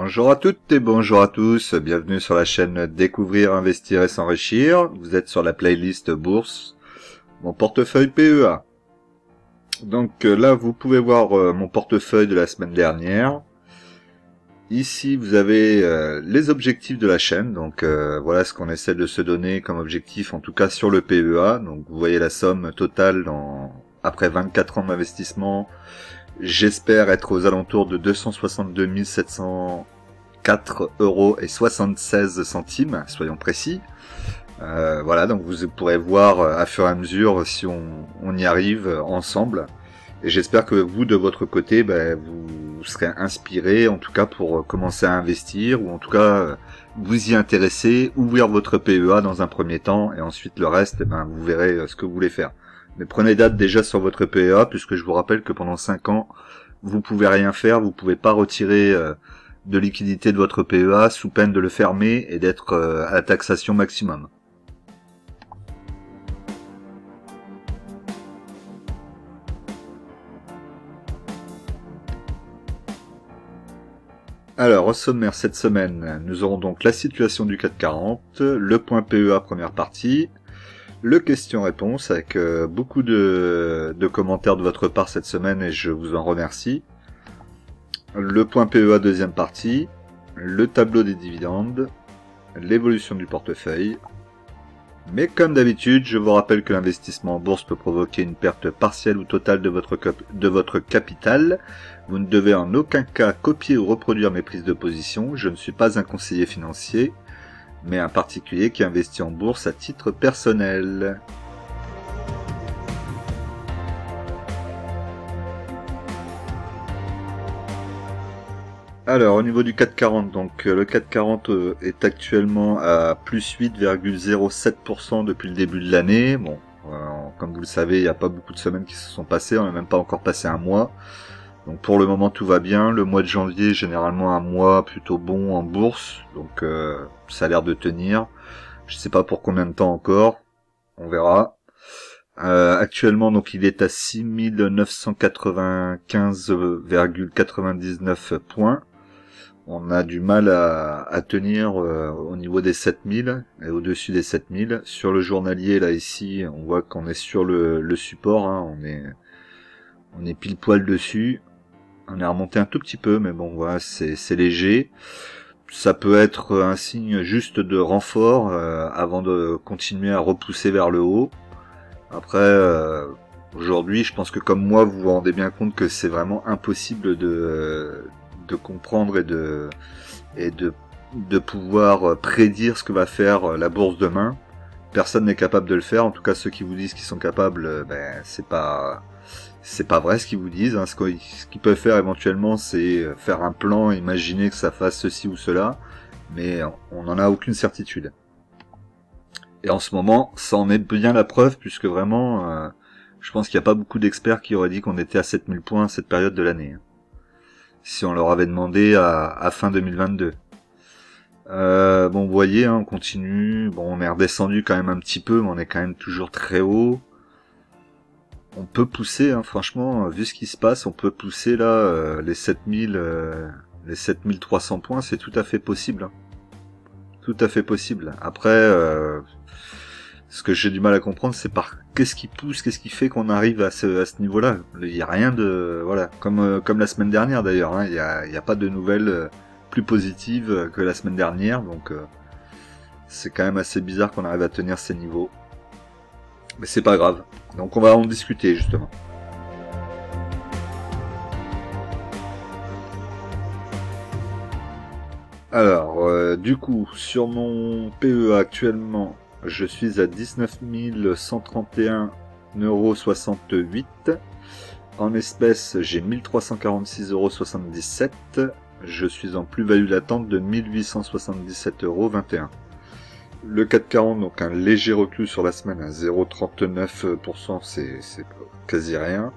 Bonjour à toutes et bonjour à tous, bienvenue sur la chaîne Découvrir, Investir et S'Enrichir. Vous êtes sur la playlist Bourse, mon portefeuille PEA. Donc là, vous pouvez voir mon portefeuille de la semaine dernière. Ici, vous avez les objectifs de la chaîne, donc voilà ce qu'on essaie de se donner comme objectif, en tout cas sur le PEA. Donc vous voyez la somme totale après 24 ans d'investissement. J'espère être aux alentours de 262 704,76 €, soyons précis. Voilà, donc vous pourrez voir à fur et à mesure si on y arrive ensemble. Et j'espère que vous, de votre côté, vous serez inspiré, en tout cas pour commencer à investir, ou en tout cas vous y intéresser, ouvrir votre PEA dans un premier temps, et ensuite le reste, vous verrez ce que vous voulez faire. Mais prenez date déjà sur votre PEA, puisque je vous rappelle que pendant 5 ans, vous pouvez rien faire, vous pouvez pas retirer de liquidité de votre PEA sous peine de le fermer et d'être à la taxation maximum. Alors, au sommaire cette semaine, nous aurons donc la situation du CAC 40, le point PEA première partie, le question-réponse avec beaucoup de commentaires de votre part cette semaine et je vous en remercie. Le point PEA deuxième partie, le tableau des dividendes, l'évolution du portefeuille. Mais comme d'habitude, je vous rappelle que l'investissement en bourse peut provoquer une perte partielle ou totale de votre capital. Vous ne devez en aucun cas copier ou reproduire mes prises de position. Je ne suis pas un conseiller financier, mais un particulier qui investit en bourse à titre personnel. Alors, au niveau du CAC 40, donc le CAC 40 est actuellement à plus 8,07% depuis le début de l'année. Bon, comme vous le savez, il n'y a pas beaucoup de semaines qui se sont passées, on n'a même pas encore passé un mois. Donc pour le moment tout va bien. Le mois de janvier est généralement un mois plutôt bon en bourse, donc ça a l'air de tenir. Je sais pas pour combien de temps encore, on verra. Actuellement donc il est à 6995,99 points. On a du mal à tenir au niveau des 7000 et au-dessus des 7000. Sur le journalier là ici, on voit qu'on est sur le support, hein, on est pile poil dessus. On est remonté un tout petit peu, mais bon voilà, c'est léger. Ça peut être un signe juste de renfort avant de continuer à repousser vers le haut. Après, aujourd'hui, je pense que comme moi, vous vous rendez bien compte que c'est vraiment impossible de comprendre et de pouvoir prédire ce que va faire la bourse demain. Personne n'est capable de le faire. En tout cas, ceux qui vous disent qu'ils sont capables, c'est pas vrai ce qu'ils vous disent. Hein. Ce qu'ils peuvent faire éventuellement, c'est faire un plan, imaginer que ça fasse ceci ou cela, mais on n'en a aucune certitude. Et en ce moment, ça en est bien la preuve, puisque vraiment, je pense qu'il n'y a pas beaucoup d'experts qui auraient dit qu'on était à 7000 points à cette période de l'année. Si on leur avait demandé à fin 2022. Bon, vous voyez, hein, on continue. Bon, on est redescendu quand même un petit peu, mais on est quand même toujours très haut. On peut pousser, hein, franchement, vu ce qui se passe, on peut pousser là les 7300 points, c'est tout à fait possible. Hein. Tout à fait possible. Après, ce que j'ai du mal à comprendre, c'est qu'est-ce qui pousse, qu'est-ce qui fait qu'on arrive à ce niveau-là. Il n'y a rien de... Voilà, comme la semaine dernière d'ailleurs, hein, il y a pas de nouvelles plus positives que la semaine dernière, donc c'est quand même assez bizarre qu'on arrive à tenir ces niveaux. Mais c'est pas grave. Donc on va en discuter justement. Alors, du coup, sur mon PEA actuellement, je suis à 19 131,68 €. En espèces, j'ai 1346,77 €. Je suis en plus-value latente de 1877,21 €. Le CAC 40, donc un léger recul sur la semaine à 0,39%, c'est quasi rien.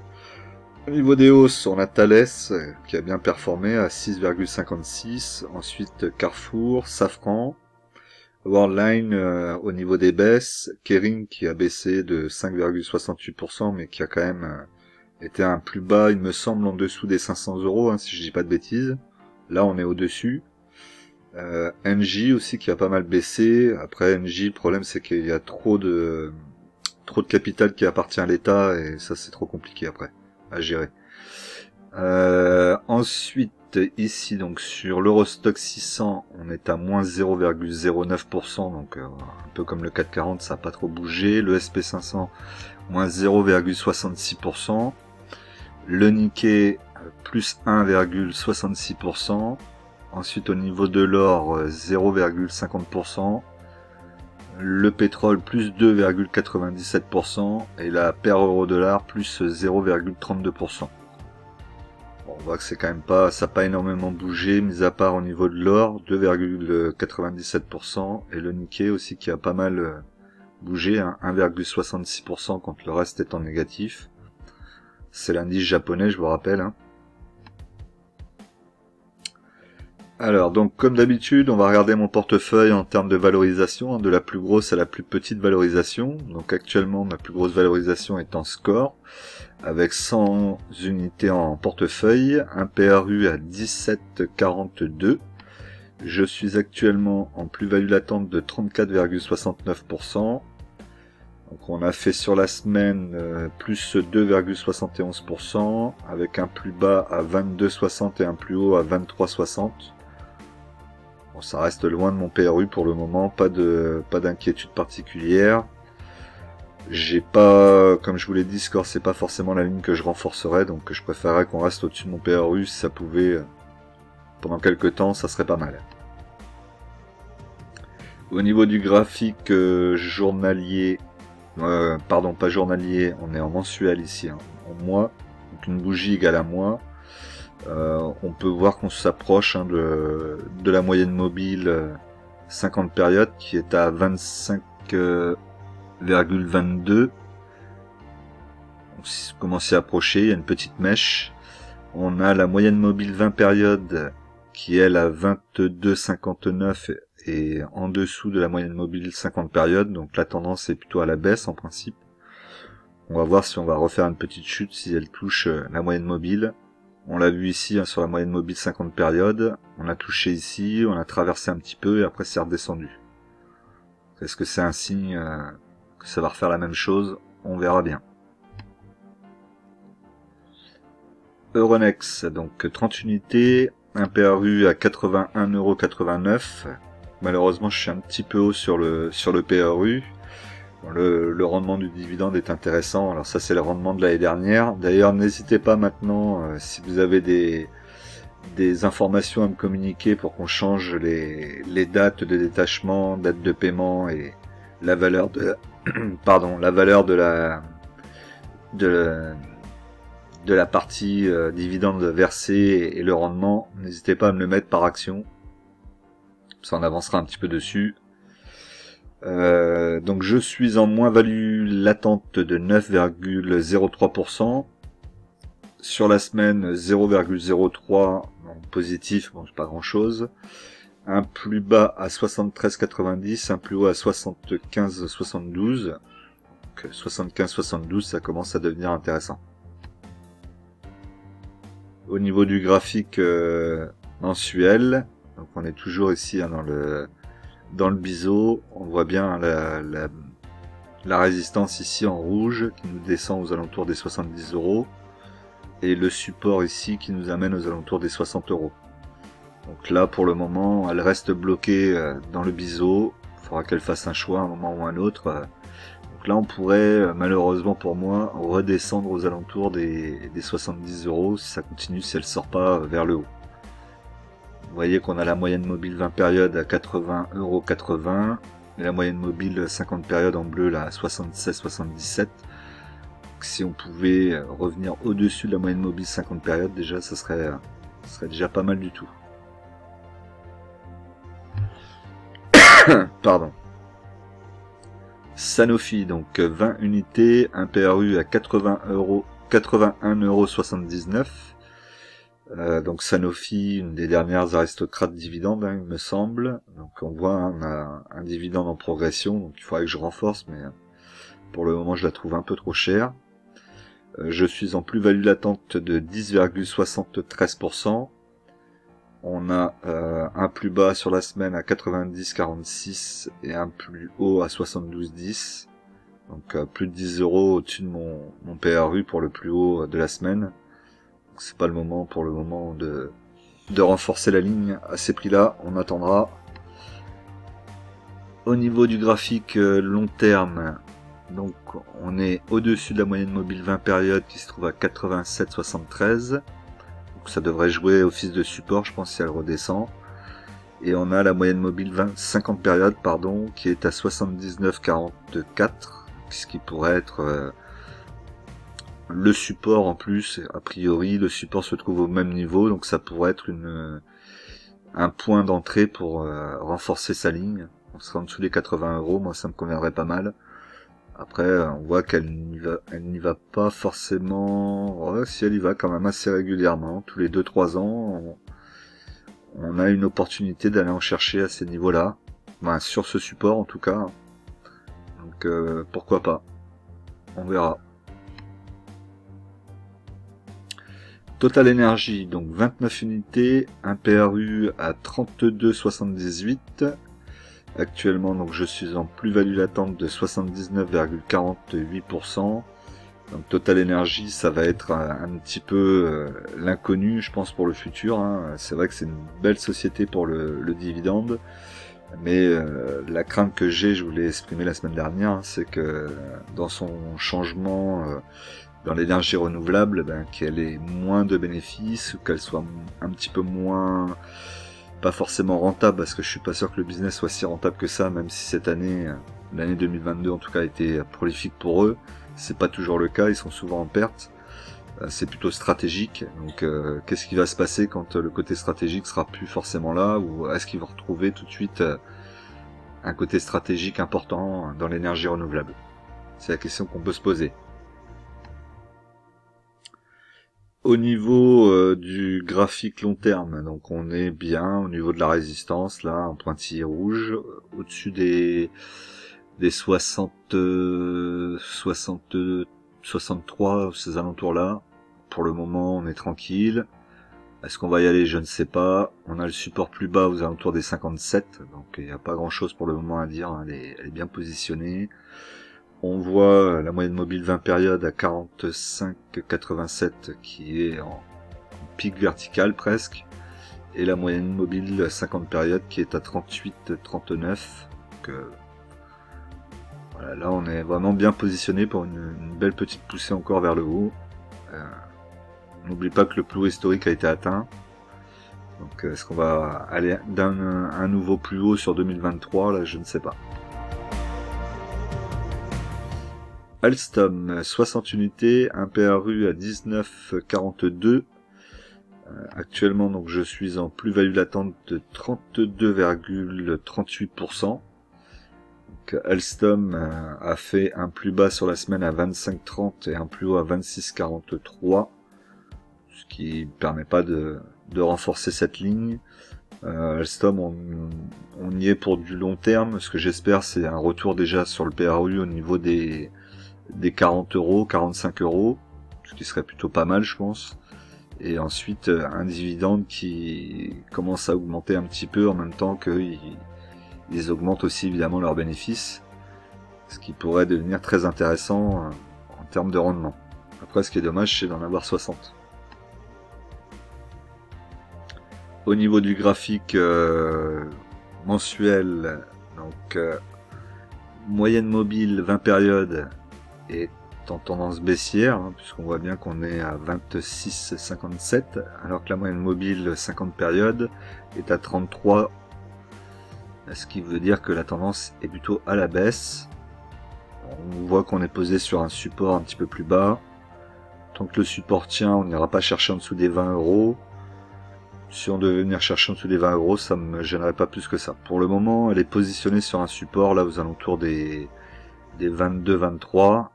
Au niveau des hausses, on a Thales qui a bien performé à 6,56. Ensuite Carrefour, Safran, Worldline au niveau des baisses, Kering qui a baissé de 5,68%, mais qui a quand même été un plus bas, il me semble, en dessous des 500 €, hein, si je dis pas de bêtises. Là, on est au-dessus. NJ aussi qui a pas mal baissé. Après NJ, le problème c'est qu'il y a trop de capital qui appartient à l'État et ça c'est trop compliqué après à gérer. Ensuite ici donc sur l'Eurostock 600 on est à moins 0,09%, donc un peu comme le 440, ça n'a pas trop bougé. Le SP500 moins 0,66%. Le Nikkei plus 1,66%. Ensuite au niveau de l'or 0,50%. Le pétrole plus 2,97% et la paire euro-dollar plus 0,32%. Bon, on voit que c'est quand même pas, ça n'a pas énormément bougé, mis à part au niveau de l'or 2,97% et le Nikkei aussi qui a pas mal bougé, hein, 1,66% quand le reste est en négatif. C'est l'indice japonais, je vous rappelle. Hein. Alors, donc comme d'habitude, on va regarder mon portefeuille en termes de valorisation, hein, de la plus grosse à la plus petite valorisation. Donc actuellement, ma plus grosse valorisation est en score, avec 100 unités en portefeuille, un PRU à 17,42. Je suis actuellement en plus-value latente de 34,69%. Donc on a fait sur la semaine plus 2,71%, avec un plus bas à 22,60 et un plus haut à 23,60. Bon, ça reste loin de mon PRU pour le moment, pas d'inquiétude particulière. J'ai pas, comme je vous l'ai dit, score c'est pas forcément la ligne que je renforcerais, donc je préférerais qu'on reste au-dessus de mon PRU. Si ça pouvait, pendant quelques temps, ça serait pas mal. Au niveau du graphique journalier, pardon, pas journalier, on est en mensuel ici, hein, en mois, donc une bougie égale à mois. On peut voir qu'on s'approche hein, de la moyenne mobile 50 périodes qui est à 25,22. On commence à approcher, il y a une petite mèche. On a la moyenne mobile 20 périodes qui est à 22,59 et en dessous de la moyenne mobile 50 périodes, donc la tendance est plutôt à la baisse en principe. On va voir si on va refaire une petite chute si elle touche la moyenne mobile. On l'a vu ici hein, sur la moyenne mobile 50 périodes, on a touché ici, on a traversé un petit peu et après c'est redescendu. Est-ce que c'est un signe que ça va refaire la même chose? On verra bien. Euronext, donc 30 unités, un PRU à 81,89 €. Malheureusement, je suis un petit peu haut sur le PRU. Le rendement du dividende est intéressant. Alors ça, c'est le rendement de l'année dernière. D'ailleurs, n'hésitez pas maintenant, si vous avez des informations à me communiquer pour qu'on change les dates de détachement, date de paiement et la valeur de la valeur de la partie dividende versée et le rendement. N'hésitez pas à me le mettre par action. Ça en avancera un petit peu dessus. Donc je suis en moins-value latente de 9,03%. Sur la semaine 0,03 positif, bon c'est pas grand chose. Un plus bas à 73,90, un plus haut à 75,72. Donc 75,72 ça commence à devenir intéressant. Au niveau du graphique mensuel, donc on est toujours ici hein, dans le biseau, on voit bien la résistance ici en rouge qui nous descend aux alentours des 70 € et le support ici qui nous amène aux alentours des 60 €. Donc là pour le moment elle reste bloquée dans le biseau, il faudra qu'elle fasse un choix à un moment ou à un autre. Donc là on pourrait malheureusement pour moi redescendre aux alentours des 70 € si ça continue, si elle sort pas vers le haut. Vous voyez qu'on a la moyenne mobile 20 périodes à 80,80 € et la moyenne mobile 50 périodes en bleu là à 76,77 €. Si on pouvait revenir au-dessus de la moyenne mobile 50 périodes, déjà ça serait déjà pas mal du tout. Pardon. Sanofi, donc 20 unités, un PRU à 81,79 €. Donc Sanofi, une des dernières aristocrates dividendes, hein, il me semble. Donc on voit on a un dividende en progression, donc il faudrait que je renforce, mais pour le moment je la trouve un peu trop chère. Je suis en plus-value latente de 10,73%. On a un plus bas sur la semaine à 90,46 et un plus haut à 72,10. Donc plus de 10 euros au-dessus de mon PRU pour le plus haut de la semaine. C'est pas le moment pour le moment de renforcer la ligne à ces prix-là. On attendra. Au niveau du graphique long terme, donc on est au-dessus de la moyenne mobile 20 périodes qui se trouve à 87,73. Donc ça devrait jouer office de support, je pense, si elle redescend. Et on a la moyenne mobile 50 périodes, pardon, qui est à 79,44, ce qui pourrait être le support en plus. A priori, le support se trouve au même niveau, donc ça pourrait être un point d'entrée pour renforcer sa ligne. On serait en dessous des 80 euros, moi ça me conviendrait pas mal. Après, on voit qu'elle n'y va pas forcément. Ouais, si elle y va quand même assez régulièrement, tous les 2-3 ans, on a une opportunité d'aller en chercher à ces niveaux-là, enfin, sur ce support en tout cas. Donc pourquoi pas, on verra. Total Energy, donc 29 unités, un PRU à 32,78. Actuellement, donc je suis en plus-value latente de 79,48%. Donc Total Energy, ça va être un petit peu l'inconnu, je pense, pour le futur. Hein. C'est vrai que c'est une belle société pour le dividende, mais la crainte que j'ai, je vous l'ai exprimé la semaine dernière, hein, c'est que dans son changement dans l'énergie renouvelable, qu'elle ait moins de bénéfices ou qu'elle soit un petit peu moins, pas forcément rentable, parce que je suis pas sûr que le business soit si rentable que ça, même si cette année, l'année 2022 en tout cas, a été prolifique pour eux. C'est pas toujours le cas, ils sont souvent en perte. C'est plutôt stratégique. Donc qu'est-ce qui va se passer quand le côté stratégique sera plus forcément là, ou est-ce qu'ils vont retrouver tout de suite un côté stratégique important dans l'énergie renouvelable? C'est la question qu'on peut se poser. Au niveau du graphique long terme, donc on est bien au niveau de la résistance, là, un pointillé rouge, au-dessus des 60, 63, ces alentours-là. Pour le moment, on est tranquille. Est-ce qu'on va y aller? Je ne sais pas. On a le support plus bas aux alentours des 57, donc il n'y a pas grand-chose pour le moment à dire, hein. Elle est bien positionnée. On voit la moyenne mobile 20 périodes à 45,87 qui est en pic vertical presque, et la moyenne mobile 50 périodes qui est à 38,39. Donc voilà, là on est vraiment bien positionné pour une belle petite poussée encore vers le haut. N'oublie pas que le plus haut historique a été atteint. Donc est-ce qu'on va aller un nouveau plus haut sur 2023? Là je ne sais pas. Alstom, 60 unités, un PRU à 19,42. Actuellement, donc, je suis en plus-value latente de 32,38%. Donc, Alstom a fait un plus bas sur la semaine à 25,30 et un plus haut à 26,43. Ce qui ne permet pas de renforcer cette ligne. Alstom, on y est pour du long terme. Ce que j'espère, c'est un retour déjà sur le PRU au niveau des 40 euros, 45 euros, ce qui serait plutôt pas mal, je pense. Et ensuite, un dividende qui commence à augmenter un petit peu en même temps qu'ils augmentent aussi évidemment leurs bénéfices, ce qui pourrait devenir très intéressant en termes de rendement. Après, ce qui est dommage, c'est d'en avoir 60. Au niveau du graphique mensuel, donc moyenne mobile 20 périodes est en tendance baissière, hein, puisqu'on voit bien qu'on est à 26,57, alors que la moyenne mobile 50 périodes est à 33, ce qui veut dire que la tendance est plutôt à la baisse. On voit qu'on est posé sur un support un petit peu plus bas. Tant que le support tient, on n'ira pas chercher en dessous des 20 euros. Si on devait venir chercher en dessous des 20 euros, ça me gênerait pas plus que ça. Pour le moment, elle est positionnée sur un support là aux alentours des 22-23.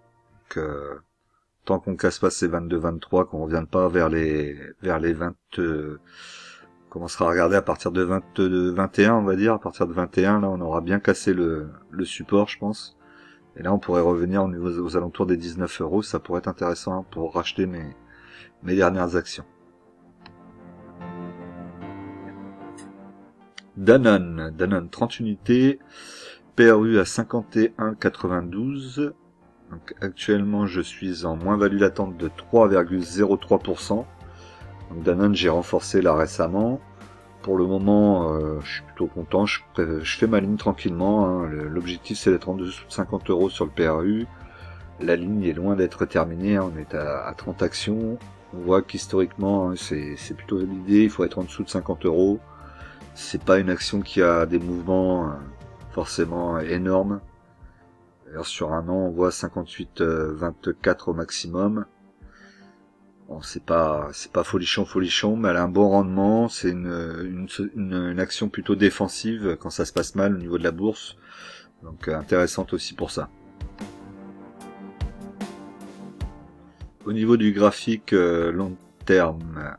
Tant qu'on casse pas ces 22-23, qu'on revienne pas vers les 20, on commencera à regarder à partir de 21, on va dire. À partir de 21, là, on aura bien cassé le support, je pense. Et là, on pourrait revenir aux alentours des 19 euros. Ça pourrait être intéressant pour racheter mes dernières actions. Danone 30 unités, PRU à 51,92. Donc actuellement je suis en moins-value latente de 3,03%. Donc Danone, j'ai renforcé là récemment. Pour le moment, je suis plutôt content, je fais ma ligne tranquillement, hein. L'objectif c'est d'être en dessous de 50 € sur le PRU. La ligne est loin d'être terminée, hein. On est à 30 actions. On voit qu'historiquement, hein, c'est plutôt l'idée, il faut être en dessous de 50 €. C'est pas une action qui a des mouvements forcément énormes. D'ailleurs, sur un an, on voit 58,24 au maximum. Bon, c'est pas folichon, mais elle a un bon rendement. C'est une action plutôt défensive quand ça se passe mal au niveau de la bourse. Donc intéressante aussi pour ça. Au niveau du graphique long terme,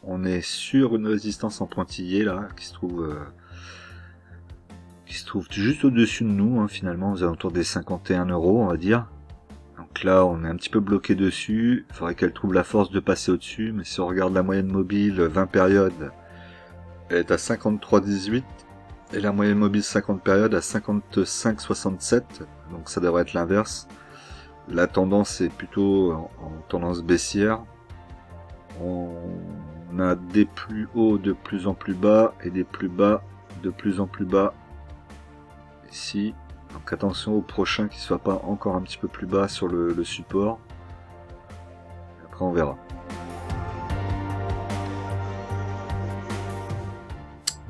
on est sur une résistance en pointillé là, qui se trouve juste au-dessus de nous, hein, finalement, aux alentours des 51 €, on va dire. Donc là, on est un petit peu bloqué dessus. Il faudrait qu'elle trouve la force de passer au-dessus. Mais si on regarde la moyenne mobile 20 périodes, elle est à 53,18. Et la moyenne mobile 50 périodes à 55,67. Donc ça devrait être l'inverse. La tendance est plutôt en tendance baissière. On a des plus hauts de plus en plus bas et des plus bas de plus en plus bas ici. Donc attention au prochain qui soit pas encore un petit peu plus bas sur le support. Après on verra.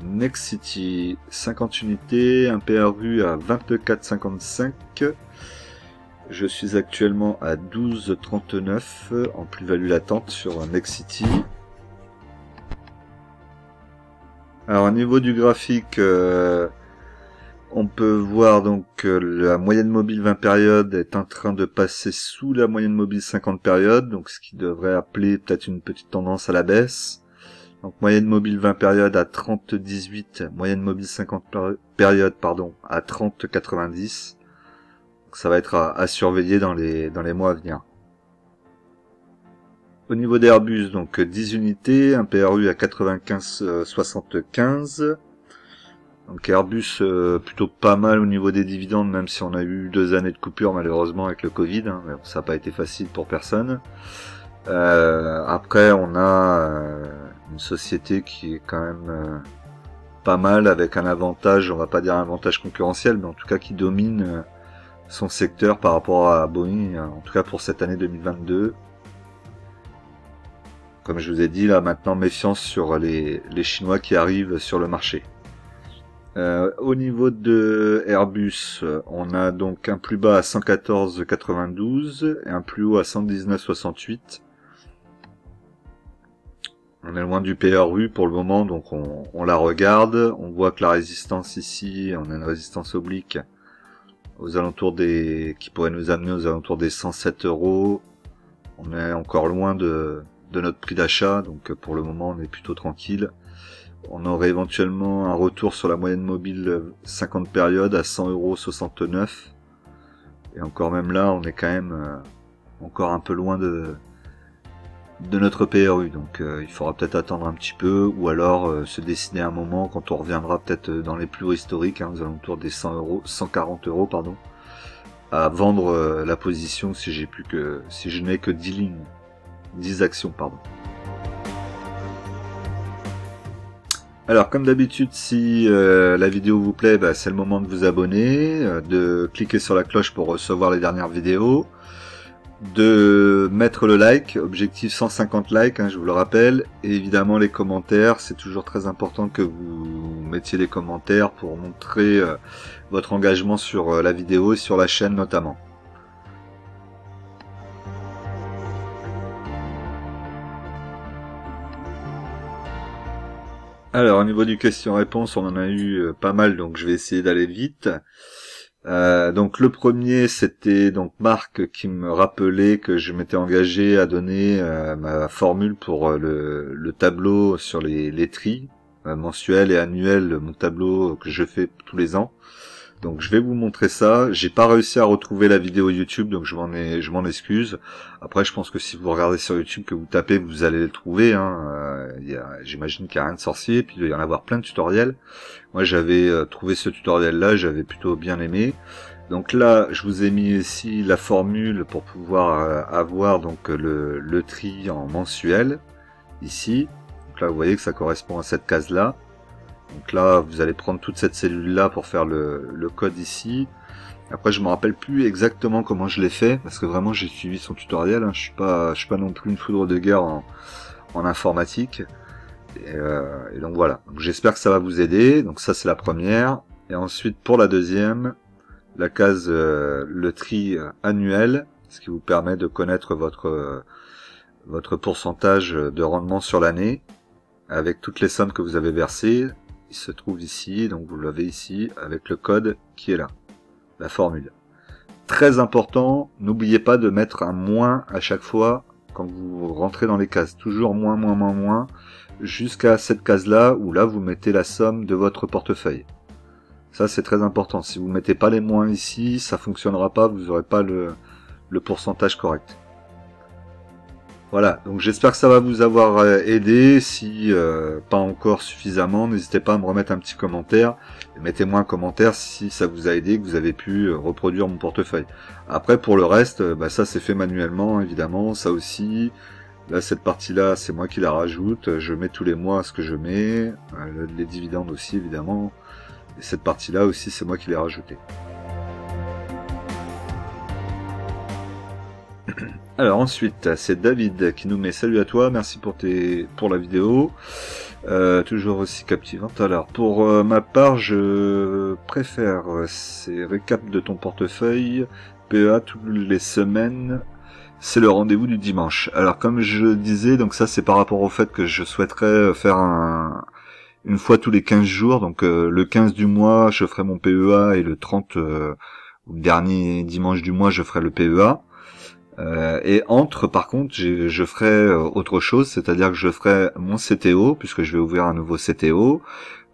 Nexity 50 unités, un PRU à 24,55. Je suis actuellement à 12,39 en plus-value latente sur Nexity. Alors au niveau du graphique, on peut voir donc que la moyenne mobile 20 périodes est en train de passer sous la moyenne mobile 50 périodes, donc ce qui devrait appeler peut-être une petite tendance à la baisse. Donc moyenne mobile 20 périodes à 30,18, moyenne mobile 50 périodes à 30,90. Donc ça va être à surveiller dans les mois à venir. Au niveau d'Airbus, donc 10 unités, un PRU à 95,75. Donc Airbus plutôt pas mal au niveau des dividendes, même si on a eu 2 années de coupure malheureusement avec le Covid, hein, mais ça n'a pas été facile pour personne. Après on a une société qui est quand même pas mal, avec un avantage, on va pas dire un avantage concurrentiel, mais en tout cas qui domine son secteur par rapport à Boeing, en tout cas pour cette année 2022. Comme je vous ai dit, là maintenant méfiance sur les Chinois qui arrivent sur le marché. Au niveau de Airbus, on a donc un plus bas à 114,92 et un plus haut à 119,68. On est loin du PRU pour le moment, donc on la regarde. On voit que la résistance ici, on a une résistance oblique aux alentours qui pourrait nous amener aux alentours des 107 €. On est encore loin de notre prix d'achat, donc pour le moment on est plutôt tranquille. On aurait éventuellement un retour sur la moyenne mobile 50 périodes à 100,69 €. Et encore même là, on est quand même encore un peu loin de notre PRU. Donc il faudra peut-être attendre un petit peu, ou alors se décider un moment quand on reviendra peut-être dans les plus hauts historiques, hein, aux alentours des 140 €, pardon, à vendre la position si je n'ai que 10 lignes, 10 actions, pardon. Alors comme d'habitude, si la vidéo vous plaît, c'est le moment de vous abonner, de cliquer sur la cloche pour recevoir les dernières vidéos, de mettre le like, objectif 150 likes, hein, je vous le rappelle, et évidemment les commentaires, c'est toujours très important que vous mettiez des commentaires pour montrer votre engagement sur la vidéo et sur la chaîne notamment. Alors au niveau du question-réponse, on en a eu pas mal, donc je vais essayer d'aller vite. Donc le premier, c'était donc Marc qui me rappelait que je m'étais engagé à donner ma formule pour le tableau sur les tris mensuels et annuels, mon tableau que je fais tous les ans. Donc je vais vous montrer ça. J'ai pas réussi à retrouver la vidéo YouTube, donc je m'en excuse. Après, je pense que si vous regardez sur YouTube, que vous tapez, vous allez le trouver. Hein. J'imagine qu'il n'y a rien de sorcier, puis il doit y en avoir plein de tutoriels. Moi, j'avais trouvé ce tutoriel-là, j'avais plutôt bien aimé. Donc là, je vous ai mis ici la formule pour pouvoir avoir donc le tri en mensuel, ici. Donc là, vous voyez que ça correspond à cette case-là. Donc là, vous allez prendre toute cette cellule-là pour faire le code ici. Après, je me rappelle plus exactement comment je l'ai fait, parce que vraiment, j'ai suivi son tutoriel. Hein. Je suis pas non plus une foudre de guerre en informatique. Et donc voilà. J'espère que ça va vous aider. Donc ça, c'est la première. Et ensuite, pour la deuxième, la case le tri annuel, ce qui vous permet de connaître votre pourcentage de rendement sur l'année, avec toutes les sommes que vous avez versées. Il se trouve ici, donc vous l'avez ici, avec le code qui est là, la formule. Très important, n'oubliez pas de mettre un moins à chaque fois quand vous rentrez dans les cases. Toujours moins, moins, moins, moins, jusqu'à cette case-là, où là vous mettez la somme de votre portefeuille. Ça c'est très important. Si vous mettez pas les moins ici, ça fonctionnera pas, vous n'aurez pas le pourcentage correct. Voilà, donc j'espère que ça va vous avoir aidé. Si pas encore suffisamment, n'hésitez pas à me remettre un petit commentaire. Et mettez-moi un commentaire si ça vous a aidé, que vous avez pu reproduire mon portefeuille. Après, pour le reste, ça c'est fait manuellement, évidemment. Ça aussi, là cette partie-là, c'est moi qui la rajoute. Je mets tous les mois ce que je mets. Les dividendes aussi, évidemment. Et cette partie-là aussi, c'est moi qui l'ai rajoutée. Alors ensuite, c'est David qui nous met salut à toi, merci pour la vidéo, toujours aussi captivante. Alors pour ma part, je préfère ces récaps de ton portefeuille, PEA toutes les semaines, c'est le rendez-vous du dimanche. Alors comme je disais, donc ça c'est par rapport au fait que je souhaiterais faire une fois tous les 15 jours, donc le 15 du mois je ferai mon PEA et le 30 le dernier dimanche du mois je ferai le PEA. Et par contre, je ferai autre chose, c'est-à-dire que je ferai mon CTO, puisque je vais ouvrir un nouveau CTO.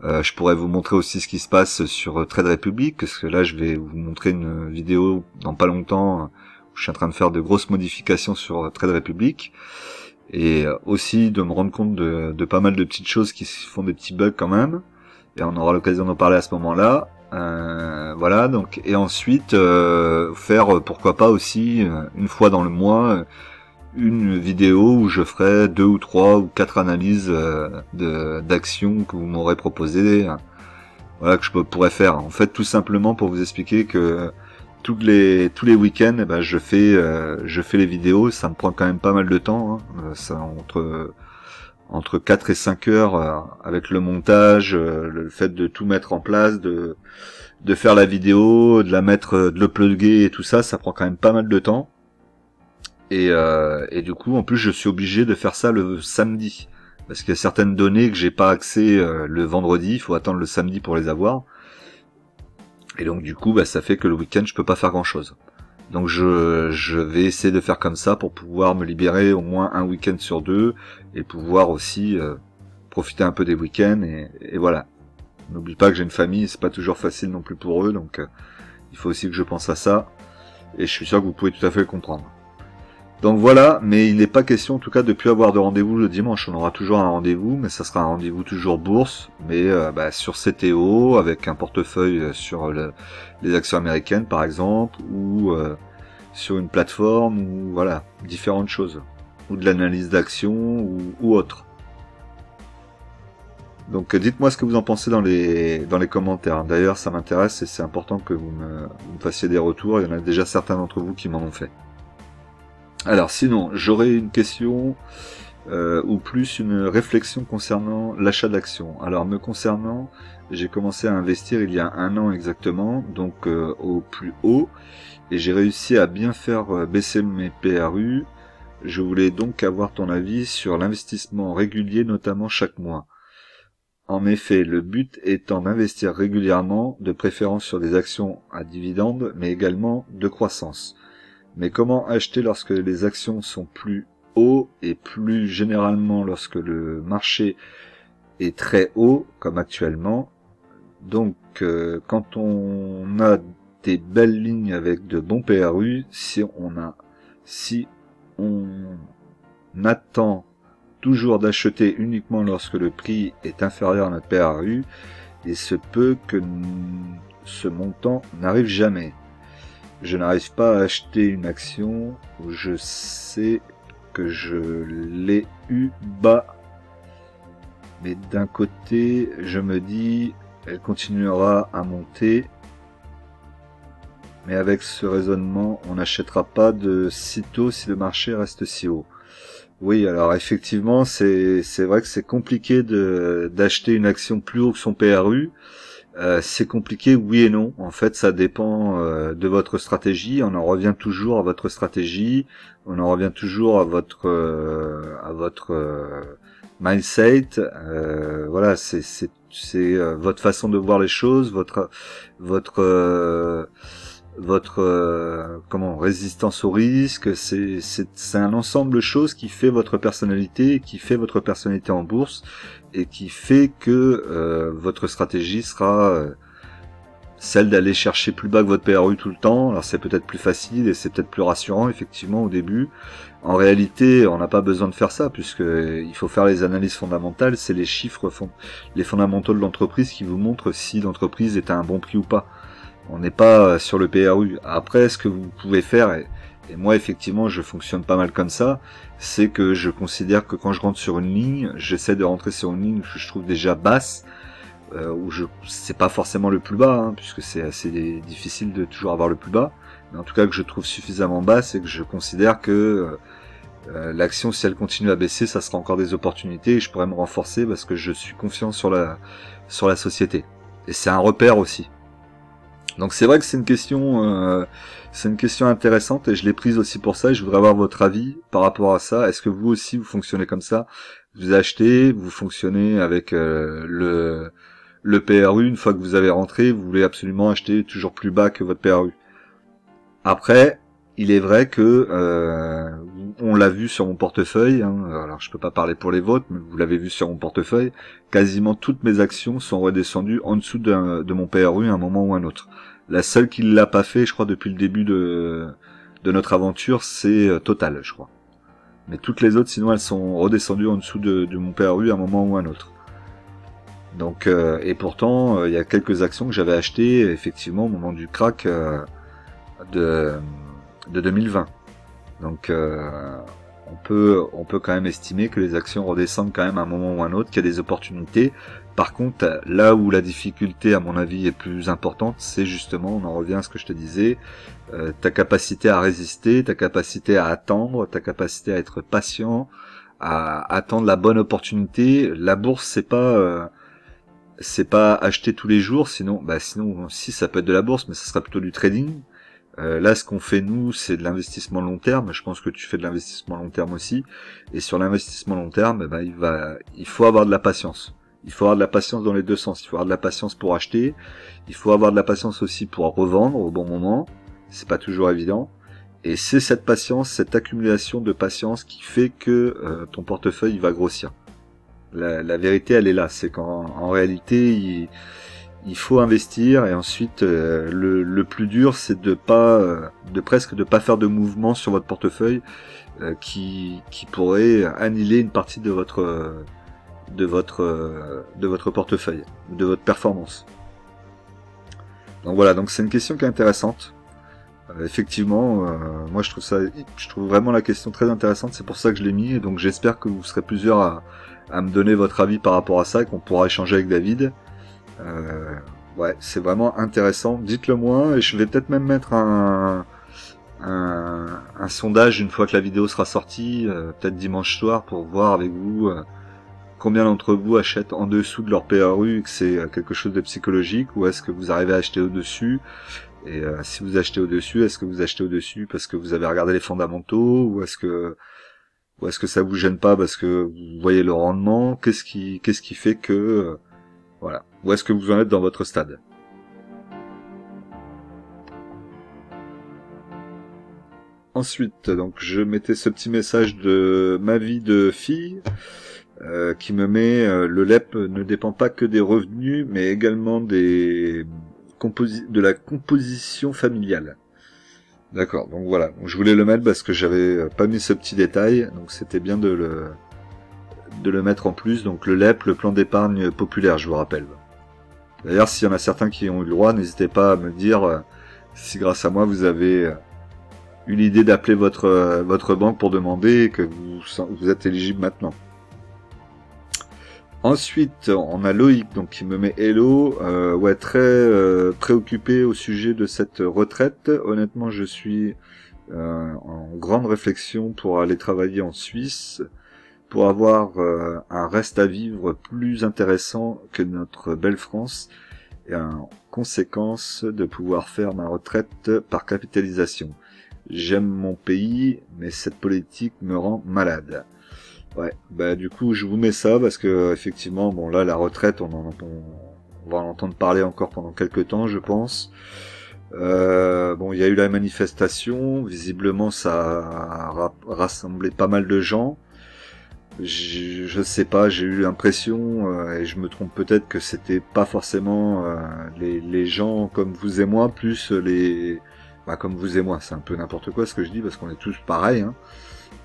Je pourrais vous montrer aussi ce qui se passe sur Trade Republic, parce que là, je vais vous montrer une vidéo dans pas longtemps, où je suis en train de faire de grosses modifications sur Trade Republic. Et aussi de me rendre compte de pas mal de petites choses qui font des petits bugs quand même. Et on aura l'occasion d'en parler à ce moment-là. Voilà, donc et ensuite faire pourquoi pas aussi une fois dans le mois une vidéo où je ferai 2 ou 3 ou 4 analyses d'actions que vous m'aurez proposées, voilà, que je pourrais faire en fait, tout simplement pour vous expliquer que tous les week-ends je fais les vidéos. Ça me prend quand même pas mal de temps, hein. Ça entre 4 et 5 heures avec le montage, le fait de tout mettre en place, de faire la vidéo, de la mettre, de le plugger et tout ça, ça prend quand même pas mal de temps. Et du coup, en plus, je suis obligé de faire ça le samedi, parce qu'il y a certaines données que j'ai pas accès le vendredi, il faut attendre le samedi pour les avoir. Et donc du coup, ça fait que le week-end, je peux pas faire grand-chose. Donc je vais essayer de faire comme ça pour pouvoir me libérer au moins un week-end sur 2 et pouvoir aussi profiter un peu des week-ends et voilà. N'oublie pas que j'ai une famille, c'est pas toujours facile non plus pour eux, donc il faut aussi que je pense à ça. Et je suis sûr que vous pouvez tout à fait le comprendre. Donc voilà, mais il n'est pas question en tout cas de plus avoir de rendez-vous le dimanche. On aura toujours un rendez-vous, mais ça sera un rendez-vous toujours bourse, mais sur CTO, avec un portefeuille sur les actions américaines par exemple, ou sur une plateforme, ou voilà, différentes choses, ou de l'analyse d'actions, ou autre. Donc dites-moi ce que vous en pensez dans les commentaires. D'ailleurs ça m'intéresse et c'est important que vous me fassiez des retours. Il y en a déjà certains d'entre vous qui m'en ont fait. Alors sinon, j'aurais une question ou plus une réflexion concernant l'achat d'actions. Alors me concernant, j'ai commencé à investir il y a 1 an exactement, donc au plus haut, et j'ai réussi à bien faire baisser mes PRU. Je voulais donc avoir ton avis sur l'investissement régulier, notamment chaque mois. En effet, le but étant d'investir régulièrement, de préférence sur des actions à dividendes, mais également de croissance. Mais comment acheter lorsque les actions sont plus hauts et plus généralement lorsque le marché est très haut, comme actuellement? Donc, quand on a des belles lignes avec de bons PRU, si on attend toujours d'acheter uniquement lorsque le prix est inférieur à notre PRU, il se peut que ce montant n'arrive jamais. Je n'arrive pas à acheter une action où je sais que je l'ai eu bas, mais d'un côté je me dis elle continuera à monter, mais avec ce raisonnement on n'achètera pas de sitôt si le marché reste si haut. Oui, alors effectivement c'est vrai que c'est compliqué d'acheter une action plus haut que son PRU. C'est compliqué, oui et non. En fait, ça dépend de votre stratégie. On en revient toujours à votre stratégie. On en revient toujours à votre mindset. Voilà, c'est votre façon de voir les choses, votre comment résistance au risque. C'est un ensemble de choses qui fait votre personnalité, qui fait votre personnalité en bourse, et qui fait que votre stratégie sera celle d'aller chercher plus bas que votre PRU tout le temps. Alors c'est peut-être plus facile et c'est peut-être plus rassurant effectivement au début. En réalité, on n'a pas besoin de faire ça puisque il faut faire les analyses fondamentales. C'est les chiffres, les fondamentaux de l'entreprise qui vous montrent si l'entreprise est à un bon prix ou pas. On n'est pas sur le PRU. Après, ce que vous pouvez faire, et moi effectivement je fonctionne pas mal comme ça, c'est que je considère que quand je rentre sur une ligne, j'essaie de rentrer sur une ligne que je trouve déjà basse, où c'est pas forcément le plus bas, hein, puisque c'est assez difficile de toujours avoir le plus bas, mais en tout cas que je trouve suffisamment basse et que je considère que l'action, si elle continue à baisser, ça sera encore des opportunités et je pourrais me renforcer parce que je suis confiant sur la société. Et c'est un repère aussi. Donc c'est vrai que c'est une question intéressante et je l'ai prise aussi pour ça et je voudrais avoir votre avis par rapport à ça. Est-ce que vous aussi vous fonctionnez comme ça? Vous achetez, vous fonctionnez avec le PRU, une fois que vous avez rentré, vous voulez absolument acheter toujours plus bas que votre PRU. Après, il est vrai que on l'a vu sur mon portefeuille, hein, alors je peux pas parler pour les vôtres, mais vous l'avez vu sur mon portefeuille, quasiment toutes mes actions sont redescendues en dessous de mon PRU à un moment ou un autre. La seule qui l'a pas fait, je crois, depuis le début de notre aventure, c'est Total, je crois. Mais toutes les autres, sinon, elles sont redescendues en dessous de mon PRU à un moment ou un autre. Donc, et pourtant, il y a quelques actions que j'avais achetées, effectivement, au moment du crack de 2020. Donc, on peut quand même estimer que les actions redescendent quand même à un moment ou un autre, qu'il y a des opportunités. Par contre, là où la difficulté, à mon avis, est plus importante, c'est justement, on en revient à ce que je te disais, ta capacité à résister, ta capacité à attendre, ta capacité à être patient, à attendre la bonne opportunité. La bourse, c'est pas acheter tous les jours, sinon si ça peut être de la bourse, mais ça sera plutôt du trading. Là, ce qu'on fait nous, c'est de l'investissement long terme. Je pense que tu fais de l'investissement long terme aussi. Et sur l'investissement long terme, il faut avoir de la patience. Il faut avoir de la patience dans les deux sens. Il faut avoir de la patience pour acheter. Il faut avoir de la patience aussi pour revendre au bon moment. C'est pas toujours évident. Et c'est cette patience, cette accumulation de patience qui fait que ton portefeuille va grossir. La vérité, elle est là. C'est qu'en réalité, il faut investir et ensuite le plus dur c'est de pas faire de mouvement sur votre portefeuille qui pourrait annihiler une partie de votre portefeuille, de votre performance. Donc voilà, donc c'est une question qui est intéressante. Effectivement, moi je trouve vraiment la question très intéressante, c'est pour ça que je l'ai mis, et donc j'espère que vous serez plusieurs à me donner votre avis par rapport à ça et qu'on pourra échanger avec David. Ouais, c'est vraiment intéressant. Dites-le moi et je vais peut-être même mettre un sondage une fois que la vidéo sera sortie, peut-être dimanche soir, pour voir avec vous combien d'entre vous achètent en dessous de leur PRU, que c'est quelque chose de psychologique, ou est-ce que vous arrivez à acheter au-dessus. Et si vous achetez au-dessus, est-ce que vous achetez au-dessus parce que vous avez regardé les fondamentaux, ou est-ce que ça vous gêne pas parce que vous voyez le rendement? Qu'est-ce qui fait que voilà. Où est-ce que vous en êtes dans votre stade? Ensuite, donc je mettais ce petit message de ma vie de fille. qui me met le LEP ne dépend pas que des revenus, mais également de la composition familiale. D'accord, donc voilà. Donc, je voulais le mettre parce que j'avais pas mis ce petit détail, donc c'était bien de le mettre en plus. Donc le LEP, le plan d'épargne populaire, je vous rappelle. D'ailleurs, s'il y en a certains qui ont eu le droit, n'hésitez pas à me dire si grâce à moi vous avez eu l'idée d'appeler votre banque pour demander et que vous êtes éligible maintenant. Ensuite, on a Loïc donc qui me met hello, ouais, très préoccupé au sujet de cette retraite. Honnêtement, je suis en grande réflexion pour aller travailler en Suisse, pour avoir un reste à vivre plus intéressant que notre belle France, et en conséquence de pouvoir faire ma retraite par capitalisation. J'aime mon pays, mais cette politique me rend malade. Ouais, bah du coup je vous mets ça parce que effectivement, bon là la retraite on va en entendre parler encore pendant quelques temps je pense. Bon il y a eu la manifestation, visiblement ça a rassemblé pas mal de gens. Je sais pas, j'ai eu l'impression, et je me trompe peut-être que c'était pas forcément les gens comme vous et moi, plus comme vous et moi, c'est un peu n'importe quoi ce que je dis parce qu'on est tous pareils, hein.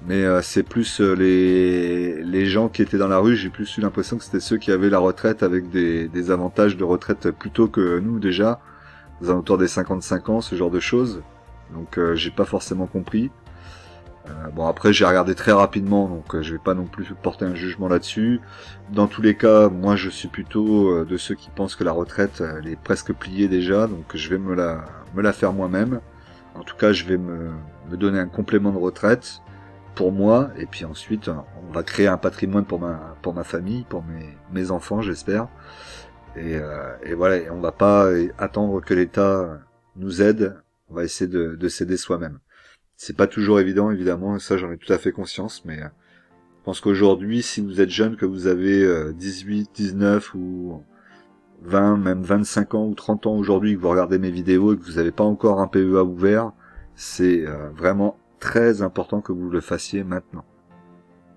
Mais c'est plus les gens qui étaient dans la rue, j'ai plus eu l'impression que c'était ceux qui avaient la retraite avec des avantages de retraite plutôt que nous déjà, aux alentours des 55 ans, ce genre de choses. Donc j'ai pas forcément compris. Bon après j'ai regardé très rapidement, donc je vais pas non plus porter un jugement là-dessus. Dans tous les cas, moi je suis plutôt de ceux qui pensent que la retraite elle est presque pliée déjà, donc je vais me la faire moi-même. En tout cas je vais me donner un complément de retraite pour moi, et puis ensuite on va créer un patrimoine pour ma famille, pour mes enfants j'espère, et voilà, et on va pas attendre que l'État nous aide, on va essayer de s'aider soi-même. C'est pas toujours évident évidemment, et ça j'en ai tout à fait conscience, mais je pense qu'aujourd'hui si vous êtes jeune, que vous avez 18, 19 ou 20, même 25 ans ou 30 ans aujourd'hui, que vous regardez mes vidéos et que vous n'avez pas encore un PEA ouvert, c'est vraiment très important que vous le fassiez maintenant.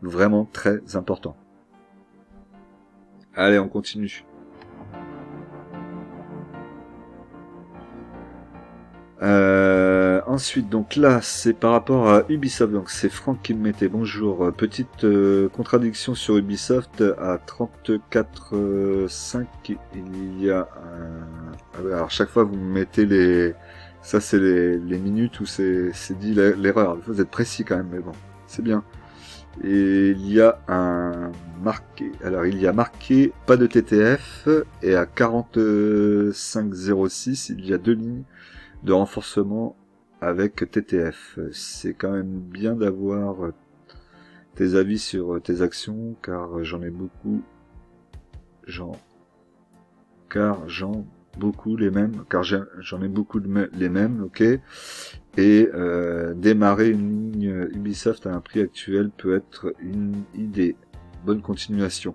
Vraiment très important. Allez, on continue. Ensuite, donc là, c'est par rapport à Ubisoft. Donc c'est Franck qui me mettait bonjour. Petite contradiction sur Ubisoft à 34,5. Il y a alors chaque fois vous me mettez les... Ça c'est les minutes où c'est dit l'erreur. Vous êtes précis quand même, mais bon, c'est bien. Et il y a un marqué. Alors il y a marqué pas de TTF, et à 45,06 il y a 2 lignes de renforcement avec TTF. C'est quand même bien d'avoir tes avis sur tes actions, car j'en ai beaucoup. J'en ai beaucoup les mêmes, ok. Et démarrer une ligne Ubisoft à un prix actuel peut être une idée. Bonne continuation.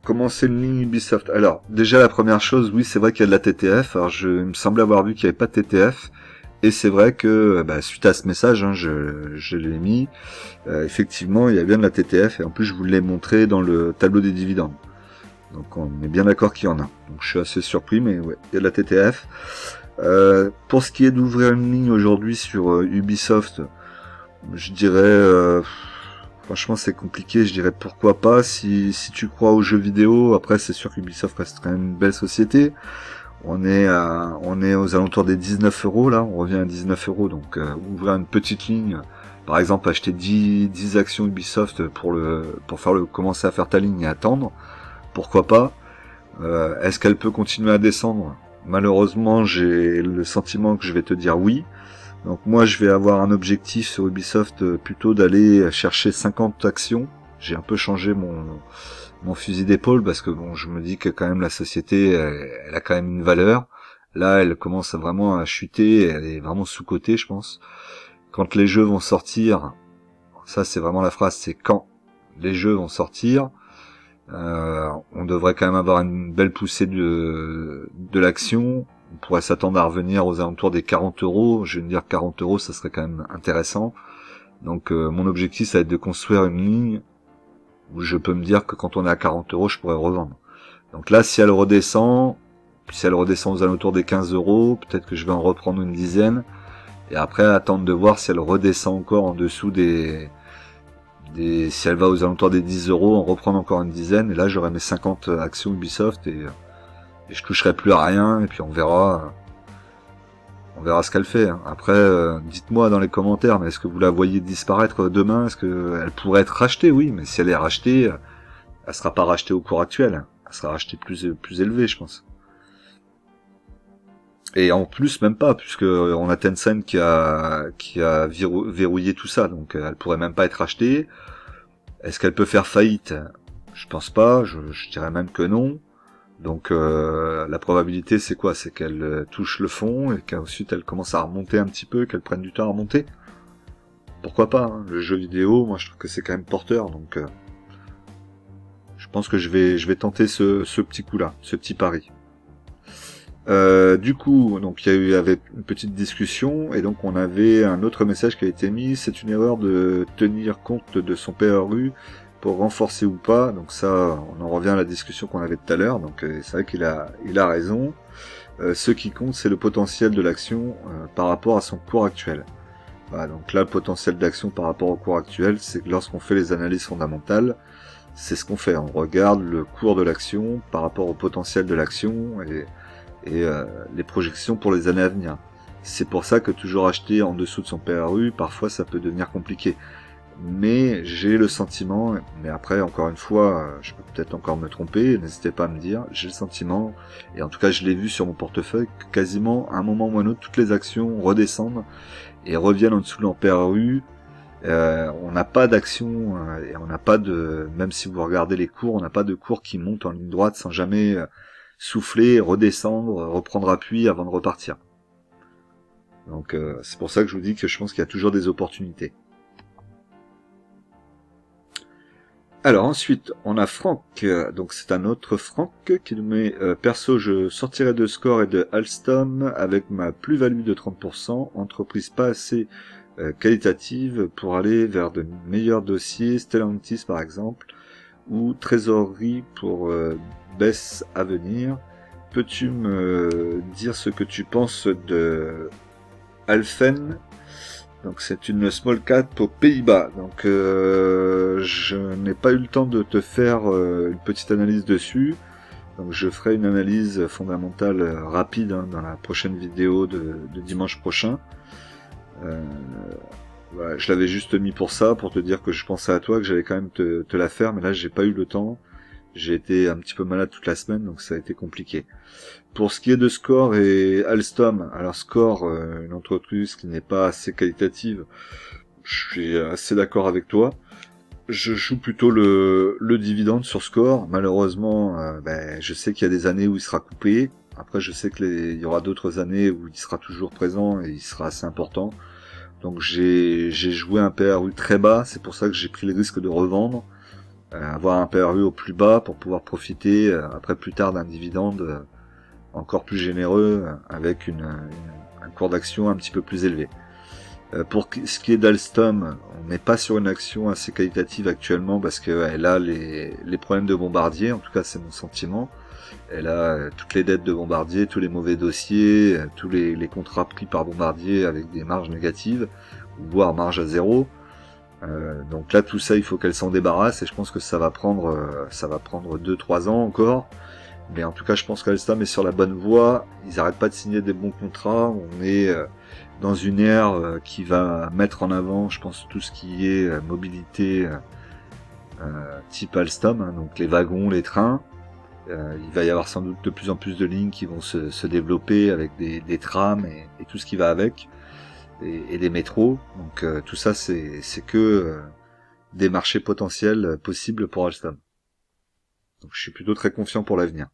Commencer une ligne Ubisoft. Alors, déjà la première chose, oui, c'est vrai qu'il y a de la TTF. Alors, il me semblait avoir vu qu'il n'y avait pas de TTF. Et c'est vrai que, suite à ce message, hein, je l'ai mis. Effectivement, il y a bien de la TTF. Et en plus, je vous l'ai montré dans le tableau des dividendes. Donc, on est bien d'accord qu'il y en a. Donc, je suis assez surpris, mais ouais, il y a de la TTF. Pour ce qui est d'ouvrir une ligne aujourd'hui sur Ubisoft, je dirais... franchement, c'est compliqué. Je dirais pourquoi pas si tu crois aux jeux vidéo. Après, c'est sûr qu'Ubisoft reste quand même une belle société. On est aux alentours des 19 euros là. On revient à 19 euros. Donc, ouvrir une petite ligne, par exemple, acheter 10 actions Ubisoft pour commencer à faire ta ligne et attendre. Pourquoi pas. Est-ce qu'elle peut continuer à descendre? Malheureusement, j'ai le sentiment que je vais te dire oui. Donc moi je vais avoir un objectif sur Ubisoft plutôt d'aller chercher 50 actions. J'ai un peu changé mon fusil d'épaule parce que bon, je me dis que quand même la société elle a quand même une valeur. Là elle commence vraiment à chuter, elle est vraiment sous-cotée je pense. Quand les jeux vont sortir, ça c'est vraiment la phrase, c'est quand les jeux vont sortir, on devrait quand même avoir une belle poussée de l'action. On pourrait s'attendre à revenir aux alentours des 40 euros. Je vais me dire 40 euros, ça serait quand même intéressant. Donc mon objectif, ça va être de construire une ligne où je peux me dire que quand on est à 40 euros, je pourrais revendre. Donc là, si elle redescend aux alentours des 15 euros, peut-être que je vais en reprendre une dizaine, et après attendre de voir si elle redescend encore en dessous si elle va aux alentours des 10 euros, en reprendre encore une dizaine, et là j'aurai mes 50 actions Ubisoft, et je toucherai plus à rien, et puis on verra ce qu'elle fait. Hein. Après, dites-moi dans les commentaires, mais est-ce que vous la voyez disparaître demain? Est-ce qu'elle pourrait être rachetée? Oui, mais si elle est rachetée, elle sera pas rachetée au cours actuel. Elle sera rachetée plus élevée, je pense. Et en plus, même pas, puisque on a Tencent qui a verrouillé tout ça, donc elle pourrait même pas être rachetée. Est-ce qu'elle peut faire faillite? Je pense pas, je dirais même que non. Donc la probabilité c'est quoi? C'est qu'elle touche le fond et qu'ensuite elle commence à remonter un petit peu, qu'elle prenne du temps à remonter. Pourquoi pas, hein. Le jeu vidéo, moi je trouve que c'est quand même porteur, donc je pense que je vais tenter ce petit coup-là, ce petit pari. Du coup, donc il y avait une petite discussion et donc on avait un autre message qui a été mis. C'est une erreur de tenir compte de son PRU pour renforcer ou pas. Donc ça, on en revient à la discussion qu'on avait tout à l'heure. Donc c'est vrai qu'il a raison. Ce qui compte, c'est le potentiel de l'action par rapport à son cours actuel. Voilà, donc là, le potentiel d'action par rapport au cours actuel, c'est que lorsqu'on fait les analyses fondamentales, c'est ce qu'on fait. On regarde le cours de l'action par rapport au potentiel de l'action et les projections pour les années à venir. C'est pour ça que toujours acheter en dessous de son PRU, parfois ça peut devenir compliqué. Mais j'ai le sentiment, mais après encore une fois, je peux peut-être encore me tromper, n'hésitez pas à me dire, j'ai le sentiment, et en tout cas je l'ai vu sur mon portefeuille, que quasiment à un moment ou à un autre, toutes les actions redescendent et reviennent en dessous de leur PRU. On n'a pas d'action, et on n'a pas de, même si vous regardez les cours, on n'a pas de cours qui montent en ligne droite sans jamais souffler, redescendre, reprendre appui avant de repartir. Donc c'est pour ça que je vous dis que je pense qu'il y a toujours des opportunités. Alors ensuite, on a Franck, donc c'est un autre Franck qui nous met perso, je sortirai de Score et de Alstom avec ma plus-value de 30%, entreprise pas assez qualitative pour aller vers de meilleurs dossiers, Stellantis par exemple, ou trésorerie pour baisse à venir. Peux-tu me dire ce que tu penses de Alphen? Donc c'est une small cap aux Pays-Bas. Donc je n'ai pas eu le temps de te faire une petite analyse dessus. Donc je ferai une analyse fondamentale rapide dans la prochaine vidéo de dimanche prochain. Voilà, je l'avais juste mis pour ça, pour te dire que je pensais à toi, que j'allais quand même te la faire, mais là j'ai pas eu le temps. J'ai été un petit peu malade toute la semaine, donc ça a été compliqué. Pour ce qui est de Score et Alstom, alors Score, une entreprise qui n'est pas assez qualitative, je suis assez d'accord avec toi. Je joue plutôt le dividende sur Score. Malheureusement, je sais qu'il y a des années où il sera coupé. Après, je sais qu'il y aura d'autres années où il sera toujours présent et il sera assez important. Donc j'ai joué un PRU très bas, c'est pour ça que j'ai pris le risque de revendre. Avoir un PRU au plus bas pour pouvoir profiter après plus tard d'un dividende encore plus généreux avec un cours d'action un petit peu plus élevé. Pour ce qui est d'Alstom, on n'est pas sur une action assez qualitative actuellement parce qu'elle a les problèmes de Bombardier, en tout cas c'est mon sentiment. Elle a toutes les dettes de Bombardier, tous les mauvais dossiers, tous les contrats pris par Bombardier avec des marges négatives, voire marge à zéro. Donc là tout ça il faut qu'elle s'en débarrasse et je pense que ça va prendre 2-3 ans encore, mais en tout cas je pense qu'Alstom est sur la bonne voie. Ils n'arrêtent pas de signer des bons contrats, on est dans une ère qui va mettre en avant je pense tout ce qui est mobilité type Alstom, hein, donc les wagons, les trains. Il va y avoir sans doute de plus en plus de lignes qui vont se développer avec des trams et tout ce qui va avec. Et des métros, donc tout ça c'est que des marchés potentiels possibles pour Alstom. Donc je suis plutôt très confiant pour l'avenir.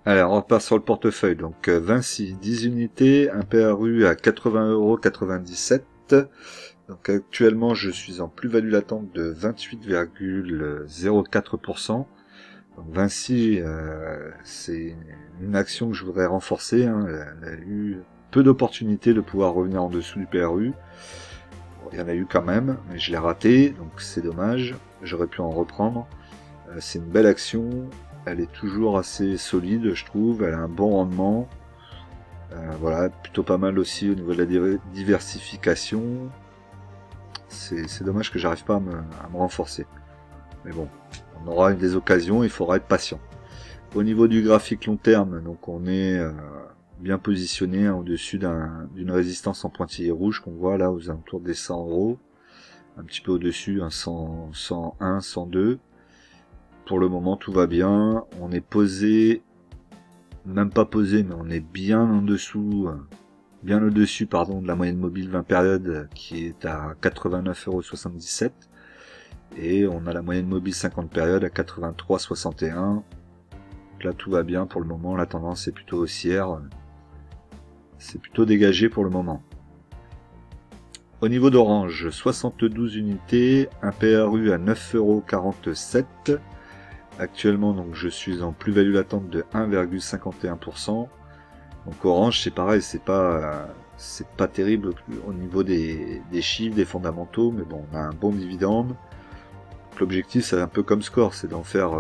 Alors on repart sur le portefeuille, donc Vinci, 10 unités, un PRU à 80,97€. Donc actuellement je suis en plus-value latente de 28,04%. Donc Vinci, c'est une action que je voudrais renforcer, hein. Elle a eu peu d'opportunités de pouvoir revenir en dessous du PRU. Bon, il y en a eu quand même, mais je l'ai raté, donc c'est dommage. J'aurais pu en reprendre. C'est une belle action. Elle est toujours assez solide, je trouve. Elle a un bon rendement. Voilà, plutôt pas mal aussi au niveau de la diversification. C'est dommage que j'arrive pas à me renforcer. Mais bon, on aura des occasions, il faudra être patient. Au niveau du graphique long terme, donc on est bien positionné hein, au-dessus d'une résistance en pointillé rouge qu'on voit là aux alentours des 100 €. Un petit peu au-dessus, hein, 100, 101, 102. Pour le moment, tout va bien. On est posé, même pas posé, mais on est bien en dessous, bien au-dessus, pardon, de la moyenne mobile 20 périodes qui est à 89,77 €. Et on a la moyenne mobile 50 périodes à 83,61. Là, tout va bien pour le moment. La tendance est plutôt haussière. C'est plutôt dégagé pour le moment. Au niveau d'Orange, 72 unités, un PRU à 9,47 €. Actuellement, donc, je suis en plus-value latente de 1,51%. Donc Orange, c'est pareil, c'est pas terrible au niveau des chiffres, des fondamentaux, mais bon, on a un bon dividende. L'objectif, c'est un peu comme Score, c'est d'en faire,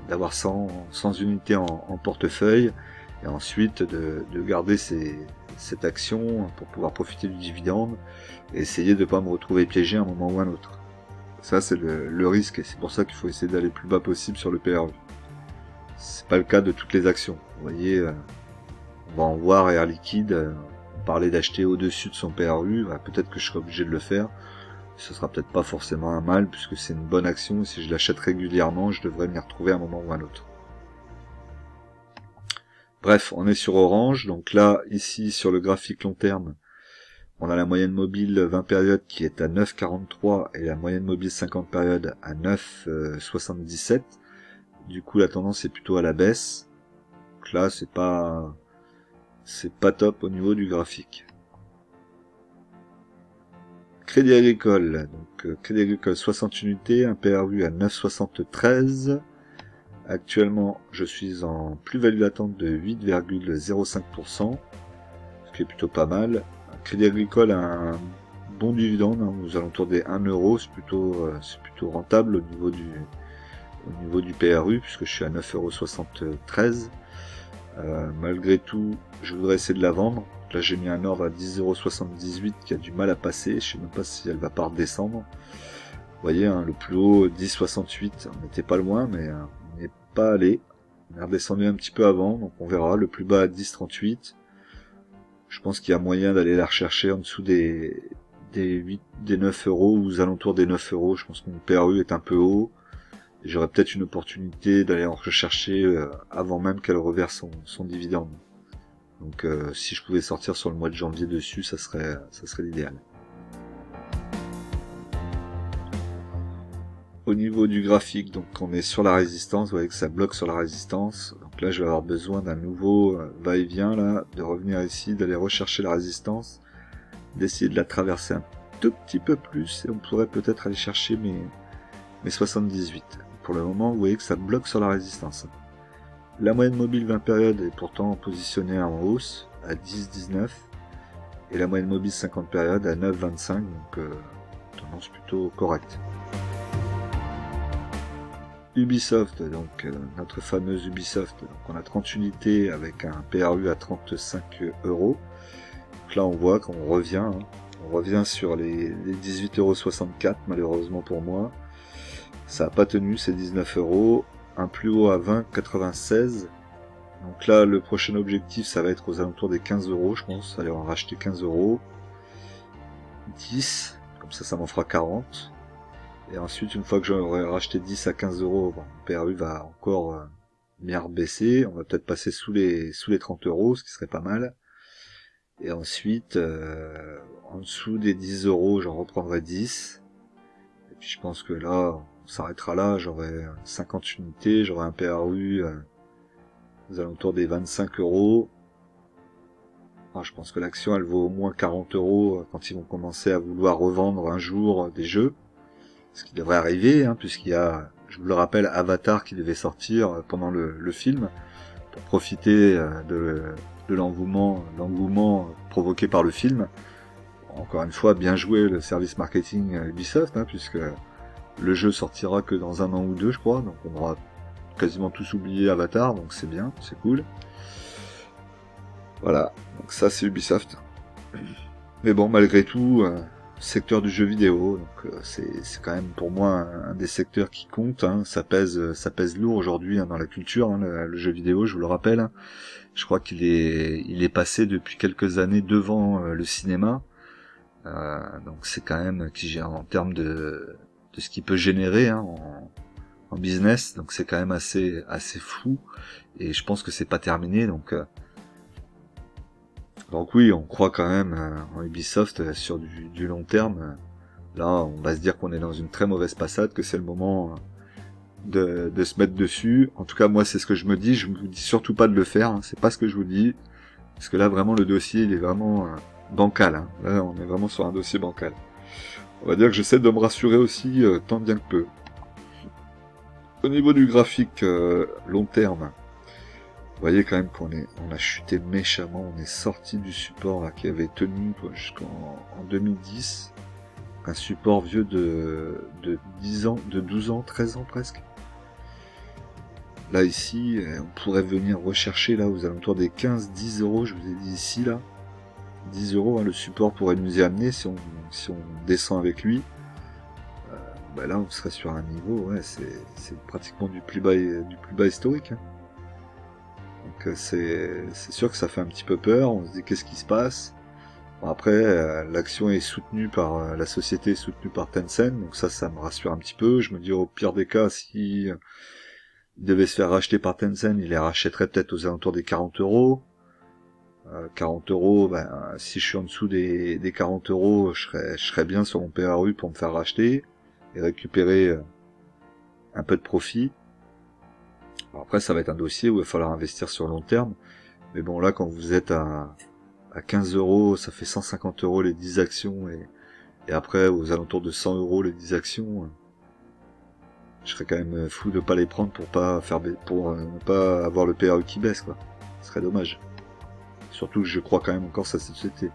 d'avoir 100 unités en portefeuille, et ensuite de garder cette action pour pouvoir profiter du dividende, et essayer de ne pas me retrouver piégé à un moment ou à un autre. Ça, c'est le risque, et c'est pour ça qu'il faut essayer d'aller le plus bas possible sur le PRU. C'est pas le cas de toutes les actions. Vous voyez, on va en voir Air Liquide, on parlait d'acheter au-dessus de son PRU, bah, peut-être que je serai obligé de le faire. Ce sera peut-être pas forcément un mal, puisque c'est une bonne action, et si je l'achète régulièrement, je devrais m'y retrouver à un moment ou à un autre. Bref, on est sur Orange, donc là, ici, sur le graphique long terme, on a la moyenne mobile 20 périodes qui est à 9,43 et la moyenne mobile 50 périodes à 9,77. Du coup, la tendance est plutôt à la baisse. Donc là, c'est pas top au niveau du graphique. Crédit Agricole, donc Crédit Agricole 60 unités, un PRU à 9,73. Actuellement, je suis en plus-value latente de 8,05%, ce qui est plutôt pas mal. Crédit Agricole a un bon dividende, hein, aux alentours des 1 €, c'est plutôt rentable au niveau du PRU, puisque je suis à 9,73 €. Malgré tout, je voudrais essayer de la vendre. Là, j'ai mis un ordre à 10,78 € qui a du mal à passer. Je sais même pas si elle va pas redescendre. Vous voyez, hein, le plus haut, 10,68. On n'était pas loin, mais on n'est pas allé. On est redescendu un petit peu avant, donc on verra. Le plus bas à 10,38. Je pense qu'il y a moyen d'aller la rechercher en dessous des 9 € ou aux alentours des 9 €. Je pense que mon PRU est un peu haut. J'aurais peut-être une opportunité d'aller en rechercher avant même qu'elle reverse son dividende. Donc si je pouvais sortir sur le mois de janvier dessus, ça serait l'idéal. Au niveau du graphique, donc on est sur la résistance, vous voyez que ça bloque sur la résistance. Donc là je vais avoir besoin d'un nouveau va-et-vient là, de revenir ici, d'aller rechercher la résistance, d'essayer de la traverser un tout petit peu plus, et on pourrait peut-être aller chercher mes 78. Pour le moment, vous voyez que ça bloque sur la résistance. La moyenne mobile 20 périodes est pourtant positionnée en hausse à 10,19 et la moyenne mobile 50 périodes à 9,25, donc tendance plutôt correcte. Ubisoft, donc notre fameuse Ubisoft, donc on a 30 unités avec un PRU à 35 €. Donc là on voit qu'on revient, hein, on revient sur les 18,64 € malheureusement pour moi. Ça n'a pas tenu, c'est 19 €. Un plus haut à 20,96. Donc là, le prochain objectif, ça va être aux alentours des 15 €, je pense. Allez, on va racheter 15 €. 10, comme ça m'en fera 40. Et ensuite, une fois que j'aurai racheté 10 à 15 €, bon, le PRU va encore bien rebaisser. On va peut-être passer sous les 30 €, ce qui serait pas mal. Et ensuite, en dessous des 10 €, j'en reprendrai 10. Et puis je pense que là, on s'arrêtera là, j'aurai 50 unités, j'aurai un PRU aux alentours des 25 €. Alors, je pense que l'action elle vaut au moins 40 € quand ils vont commencer à vouloir revendre un jour des jeux. Ce qui devrait arriver, hein, puisqu'il y a, je vous le rappelle, Avatar qui devait sortir pendant le film, pour profiter de de l'engouement provoqué par le film. Encore une fois, bien joué le service marketing Ubisoft, hein, puisque le jeu sortira que dans 1 an ou 2, je crois, donc on aura quasiment tous oublié Avatar, donc c'est bien, c'est cool. Voilà, donc ça c'est Ubisoft. Mais bon, malgré tout, secteur du jeu vidéo, donc c'est quand même pour moi un des secteurs qui compte, hein. Ça pèse lourd aujourd'hui, hein, dans la culture, hein, le jeu vidéo, je vous le rappelle. Je crois qu'il est passé depuis quelques années devant le cinéma. Donc c'est quand même qui gère en termes de ce qu'il peut générer, hein, en business, donc c'est quand même assez fou, et je pense que c'est pas terminé, donc oui, on croit quand même en Ubisoft sur du long terme. Là, on va se dire qu'on est dans une très mauvaise passade, que c'est le moment de se mettre dessus. En tout cas, moi, c'est ce que je me dis. Je vous dis surtout pas de le faire, hein. C'est pas ce que je vous dis, parce que là, vraiment, le dossier, il est vraiment bancal, hein. Là, on est vraiment sur un dossier bancal. On va dire que j'essaie de me rassurer aussi, tant bien que peu. Au niveau du graphique long terme, vous voyez quand même on a chuté méchamment. On est sorti du support là, qui avait tenu jusqu'en 2010. Un support vieux de 10 ans, de 12 ans, 13 ans presque. Là ici, on pourrait venir rechercher là aux alentours des 15-10 euros, je vous ai dit ici là. 10 euros, hein, le support pourrait nous y amener si on descend avec lui. Bah là on serait sur un niveau, ouais, c'est pratiquement du plus bas historique, hein. Donc c'est sûr que ça fait un petit peu peur, on se dit qu'est-ce qui se passe. Bon, après l'action est soutenue par la société est soutenue par Tencent, donc ça me rassure un petit peu. Je me dis au pire des cas, si il devait se faire racheter par Tencent, il les rachèterait peut-être aux alentours des 40 euros. 40 euros, ben, si je suis en dessous des 40 euros, je serais bien sur mon PRU pour me faire racheter et récupérer un peu de profit. Alors après, ça va être un dossier où il va falloir investir sur long terme. Mais bon, là, quand vous êtes à 15 euros, ça fait 150 euros les 10 actions. Et après, aux alentours de 100 euros les 10 actions, je serais quand même fou de pas les prendre pour ne pas avoir le PRU qui baisse, quoi. Ce serait dommage. Surtout que je crois quand même encore cette société.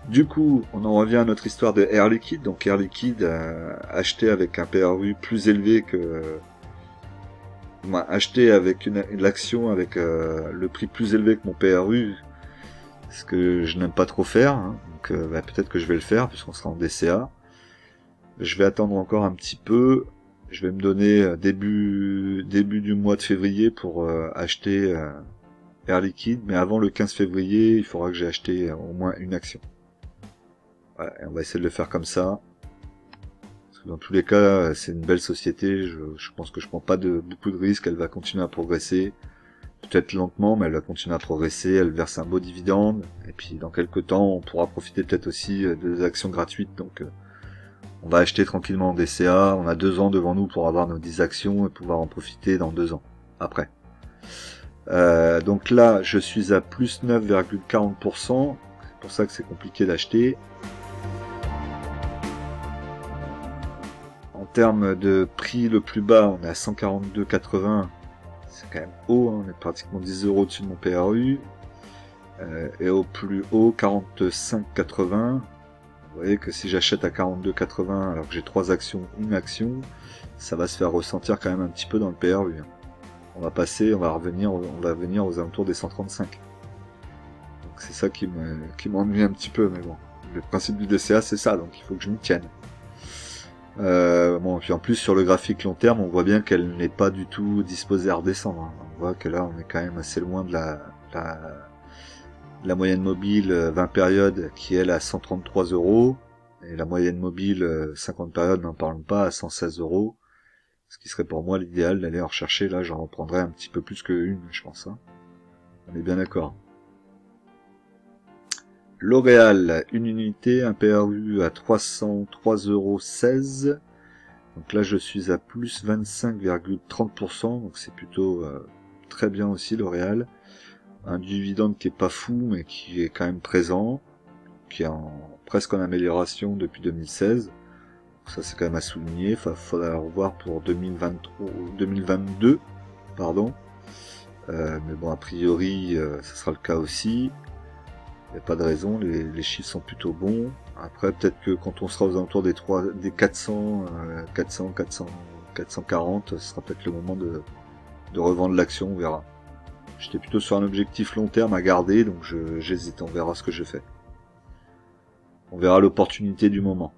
Du coup, on en revient à notre histoire de Air Liquide. Donc Air Liquide acheté avec un PRU plus élevé que... acheté avec l'action avec le prix plus élevé que mon PRU, ce que je n'aime pas trop faire, hein. Donc peut-être que je vais le faire puisqu'on sera en DCA. Je vais attendre encore un petit peu. Je vais me donner début du mois de février pour acheter Air Liquide, mais avant le 15 février, il faudra que j'ai acheté au moins une action. Voilà, et on va essayer de le faire comme ça. Parce que dans tous les cas, c'est une belle société. Je pense que je prends pas beaucoup de risques. Elle va continuer à progresser. Peut-être lentement, mais elle va continuer à progresser. Elle verse un beau dividende. Et puis dans quelques temps, on pourra profiter peut-être aussi des actions gratuites. Donc on va acheter tranquillement en DCA. On a 2 ans devant nous pour avoir nos 10 actions et pouvoir en profiter dans 2 ans. Après. Donc là, je suis à plus 9,40%. C'est pour ça que c'est compliqué d'acheter. En termes de prix le plus bas, on est à 142,80. C'est quand même haut, hein, on est pratiquement 10 euros au-dessus de mon PRU. Et au plus haut, 45,80. Vous voyez que si j'achète à 42,80 alors que j'ai 3 actions, une action, ça va se faire ressentir quand même un petit peu dans le PRU. On va venir aux alentours des 135. Donc c'est ça qui m'ennuie un petit peu, mais bon. Le principe du DCA c'est ça, donc il faut que je m'y tienne. Bon, puis en plus sur le graphique long terme, on voit bien qu'elle n'est pas du tout disposée à redescendre, hein. On voit que là on est quand même assez loin de la moyenne mobile 20 périodes qui est elle à 133 euros, et la moyenne mobile 50 périodes, n'en parlons pas, à 116 euros. Ce qui serait pour moi l'idéal d'aller en rechercher. Là j'en reprendrai un petit peu plus que je pense, hein. On est bien d'accord. L'Oréal, une unité, un PRU à 303,16 euros. Donc là je suis à plus 25,30%, donc c'est plutôt très bien aussi L'Oréal. Un dividende qui est pas fou mais qui est quand même présent, qui est presque en amélioration depuis 2016. Ça c'est quand même à souligner. Faudra revoir pour 2022, pardon. Mais bon, a priori, ce sera le cas aussi. Il n'y a pas de raison, les chiffres sont plutôt bons. Après, peut-être que quand on sera aux alentours des 400, 440, ce sera peut-être le moment de revendre l'action, on verra. J'étais plutôt sur un objectif long terme à garder, donc j'hésite, on verra ce que je fais. On verra l'opportunité du moment.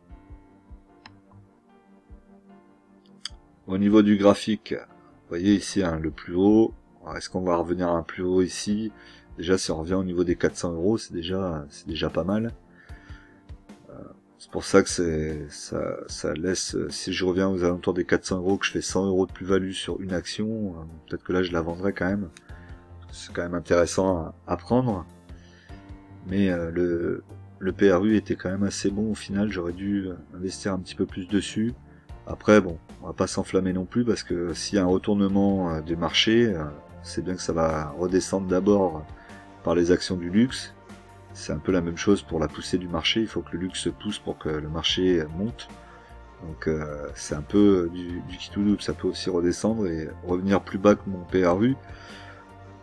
Au niveau du graphique, vous voyez ici le plus haut. Est-ce qu'on va revenir à un plus haut ici? Déjà, si on revient au niveau des 400 €, c'est déjà pas mal. C'est pour ça que ça laisse, si je reviens aux alentours des 400 €, que je fais 100 € de plus-value sur une action, peut-être que là je la vendrai quand même. C'est quand même intéressant à prendre. Mais le PRU était quand même assez bon au final, j'aurais dû investir un petit peu plus dessus. Après bon, on va pas s'enflammer non plus, parce que s'il y a un retournement des marchés, c'est bien que ça va redescendre d'abord par les actions du luxe. C'est un peu la même chose pour la poussée du marché, il faut que le luxe se pousse pour que le marché monte. Donc c'est un peu du qui tout double, ça peut aussi redescendre et revenir plus bas que mon PRU.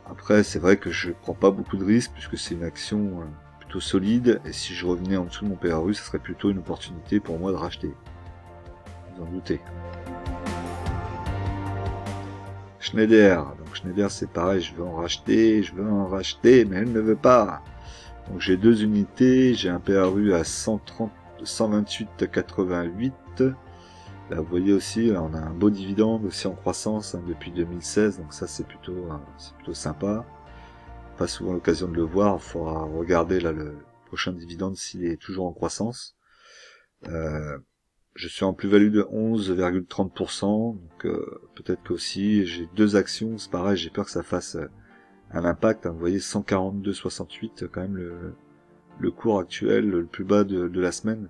Après c'est vrai que je prends pas beaucoup de risques puisque c'est une action plutôt solide, et si je revenais en dessous de mon PRU, ça serait plutôt une opportunité pour moi de racheter. Vous en doutez. Schneider, donc Schneider c'est pareil, je veux en racheter, mais elle ne veut pas. Donc j'ai deux unités, j'ai un PRU à 128,88. Là vous voyez aussi, là, on a un beau dividende aussi en croissance depuis 2016, donc ça c'est plutôt sympa. Pas souvent l'occasion de le voir, il faudra regarder là le prochain dividende s'il est toujours en croissance. Je suis en plus-value de 11,30%, donc peut-être qu'aussi j'ai deux actions, c'est pareil, j'ai peur que ça fasse un impact, vous voyez 142,68 quand même le cours actuel, le plus bas de la semaine.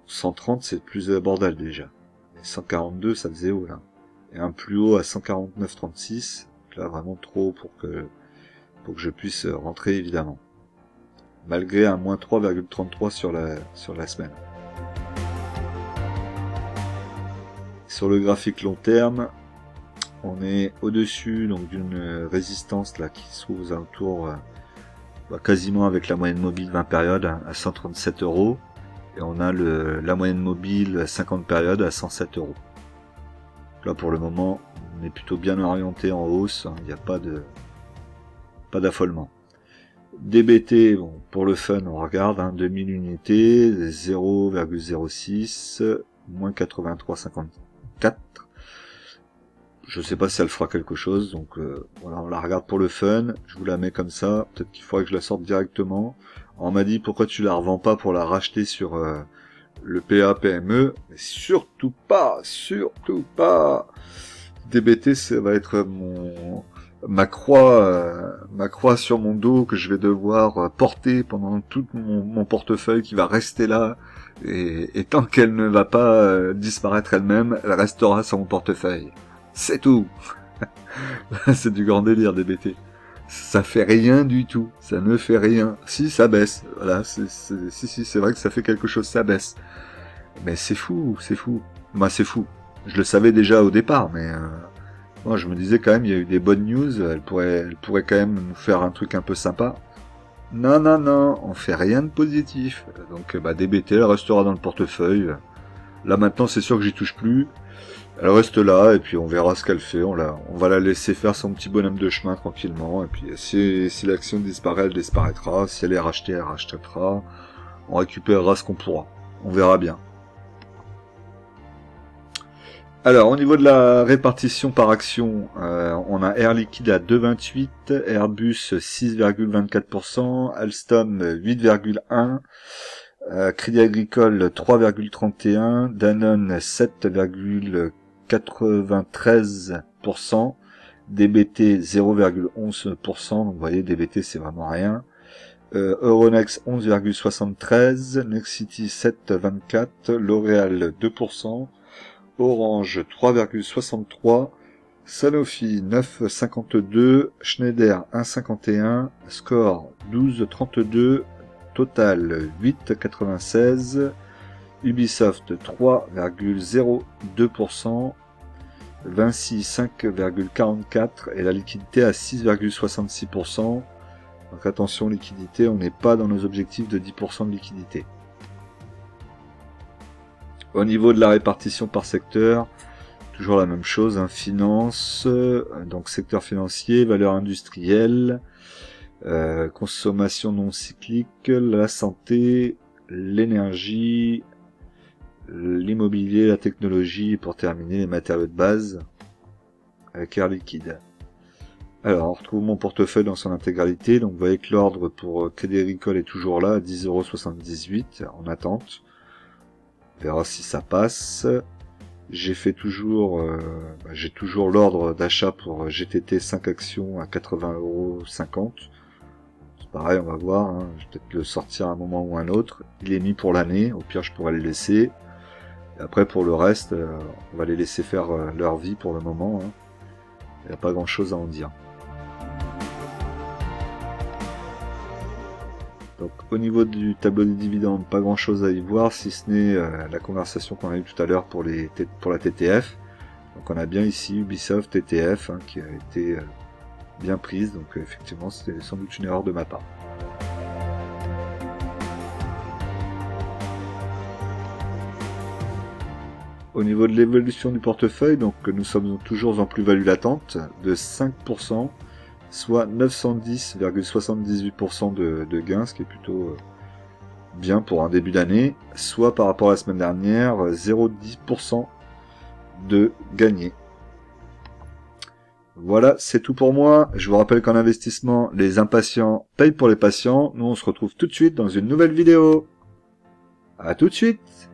130 c'est plus abordable déjà, et 142 ça faisait haut là, et un plus haut à 149,36, là vraiment trop pour que je puisse rentrer évidemment, malgré un moins 3,33 sur la semaine. Sur le graphique long terme, on est au-dessus donc d'une résistance là qui se trouve aux alentours quasiment avec la moyenne mobile 20 périodes à 137 €, et on a la moyenne mobile 50 périodes à 107 €. Là pour le moment on est plutôt bien orienté en hausse, il n'y a pas d'affolement. DBT, bon, pour le fun on regarde, 2000 unités, 0,06, moins 83,54. Je sais pas si elle fera quelque chose, donc voilà, on la regarde pour le fun, je vous la mets comme ça, peut-être qu'il faudrait que je la sorte directement. On m'a dit pourquoi tu la revends pas pour la racheter sur le PA PME, mais surtout pas. DBT ça va être ma croix sur mon dos que je vais devoir porter pendant tout mon portefeuille qui va rester là, et tant qu'elle ne va pas disparaître elle-même, elle restera sur mon portefeuille. C'est tout. C'est du grand délire DBT. Ça fait rien du tout. Ça ne fait rien. Si, ça baisse. Voilà. Si, c'est vrai que ça fait quelque chose, ça baisse. Mais c'est fou. Moi, c'est fou. Je le savais déjà au départ, mais moi, je me disais quand même, il y a eu des bonnes news. Elle pourrait quand même nous faire un truc un peu sympa. Non, on fait rien de positif. Donc, DBT, elle restera dans le portefeuille. Là, maintenant, c'est sûr que j'y touche plus. Elle reste là, et puis on verra ce qu'elle fait. On va la laisser faire son petit bonhomme de chemin tranquillement. Et puis si l'action disparaît, elle disparaîtra. Si elle est rachetée, elle rachètera. On récupérera ce qu'on pourra. On verra bien. Alors, au niveau de la répartition par action, on a Air Liquide à 2,28, Airbus 6,24%, Alstom 8,1%, Crédit Agricole 3,31%, Danone 7,93%, DBT 0,11%, donc vous voyez DBT c'est vraiment rien, Euronext 11,73%, Nexity 7,24%, L'Oréal 2%, Orange 3,63%, Sanofi 9,52%, Schneider 1,51%, Score 12,32%, Total 8,96%, Ubisoft 3,02%, Vinci 5,44 et la liquidité à 6,66%. Donc attention, liquidité, on n'est pas dans nos objectifs de 10% de liquidité. Au niveau de la répartition par secteur, toujours la même chose, hein, finance, donc secteur financier, valeur industrielle, consommation non cyclique, la santé, l'énergie, l'immobilier, la technologie, et pour terminer les matériaux de base avec Air Liquide. Alors on retrouve mon portefeuille dans son intégralité, donc vous voyez que l'ordre pour Crédit Agricole est toujours là à 10,78 € en attente. On verra si ça passe. J'ai fait toujours, j'ai toujours l'ordre d'achat pour GTT 5 actions à 80,50 €. C'est pareil, on va voir, hein. Je vais peut-être le sortir à un moment ou un autre. Il est mis pour l'année, au pire je pourrais le laisser. Et après pour le reste, on va les laisser faire leur vie pour le moment, hein. Il n'y a pas grand chose à en dire. Donc au niveau du tableau des dividendes, pas grand chose à y voir, si ce n'est la conversation qu'on a eue tout à l'heure pour la TTF. Donc on a bien ici Ubisoft TTF, hein, qui a été bien prise, donc effectivement c'était sans doute une erreur de ma part. Au niveau de l'évolution du portefeuille, donc nous sommes toujours en plus-value latente de 5%, soit 910,78% de gains, ce qui est plutôt bien pour un début d'année, soit par rapport à la semaine dernière, 0,10% de gagné. Voilà, c'est tout pour moi. Je vous rappelle qu'en investissement, les impatients payent pour les patients. Nous, on se retrouve tout de suite dans une nouvelle vidéo. À tout de suite!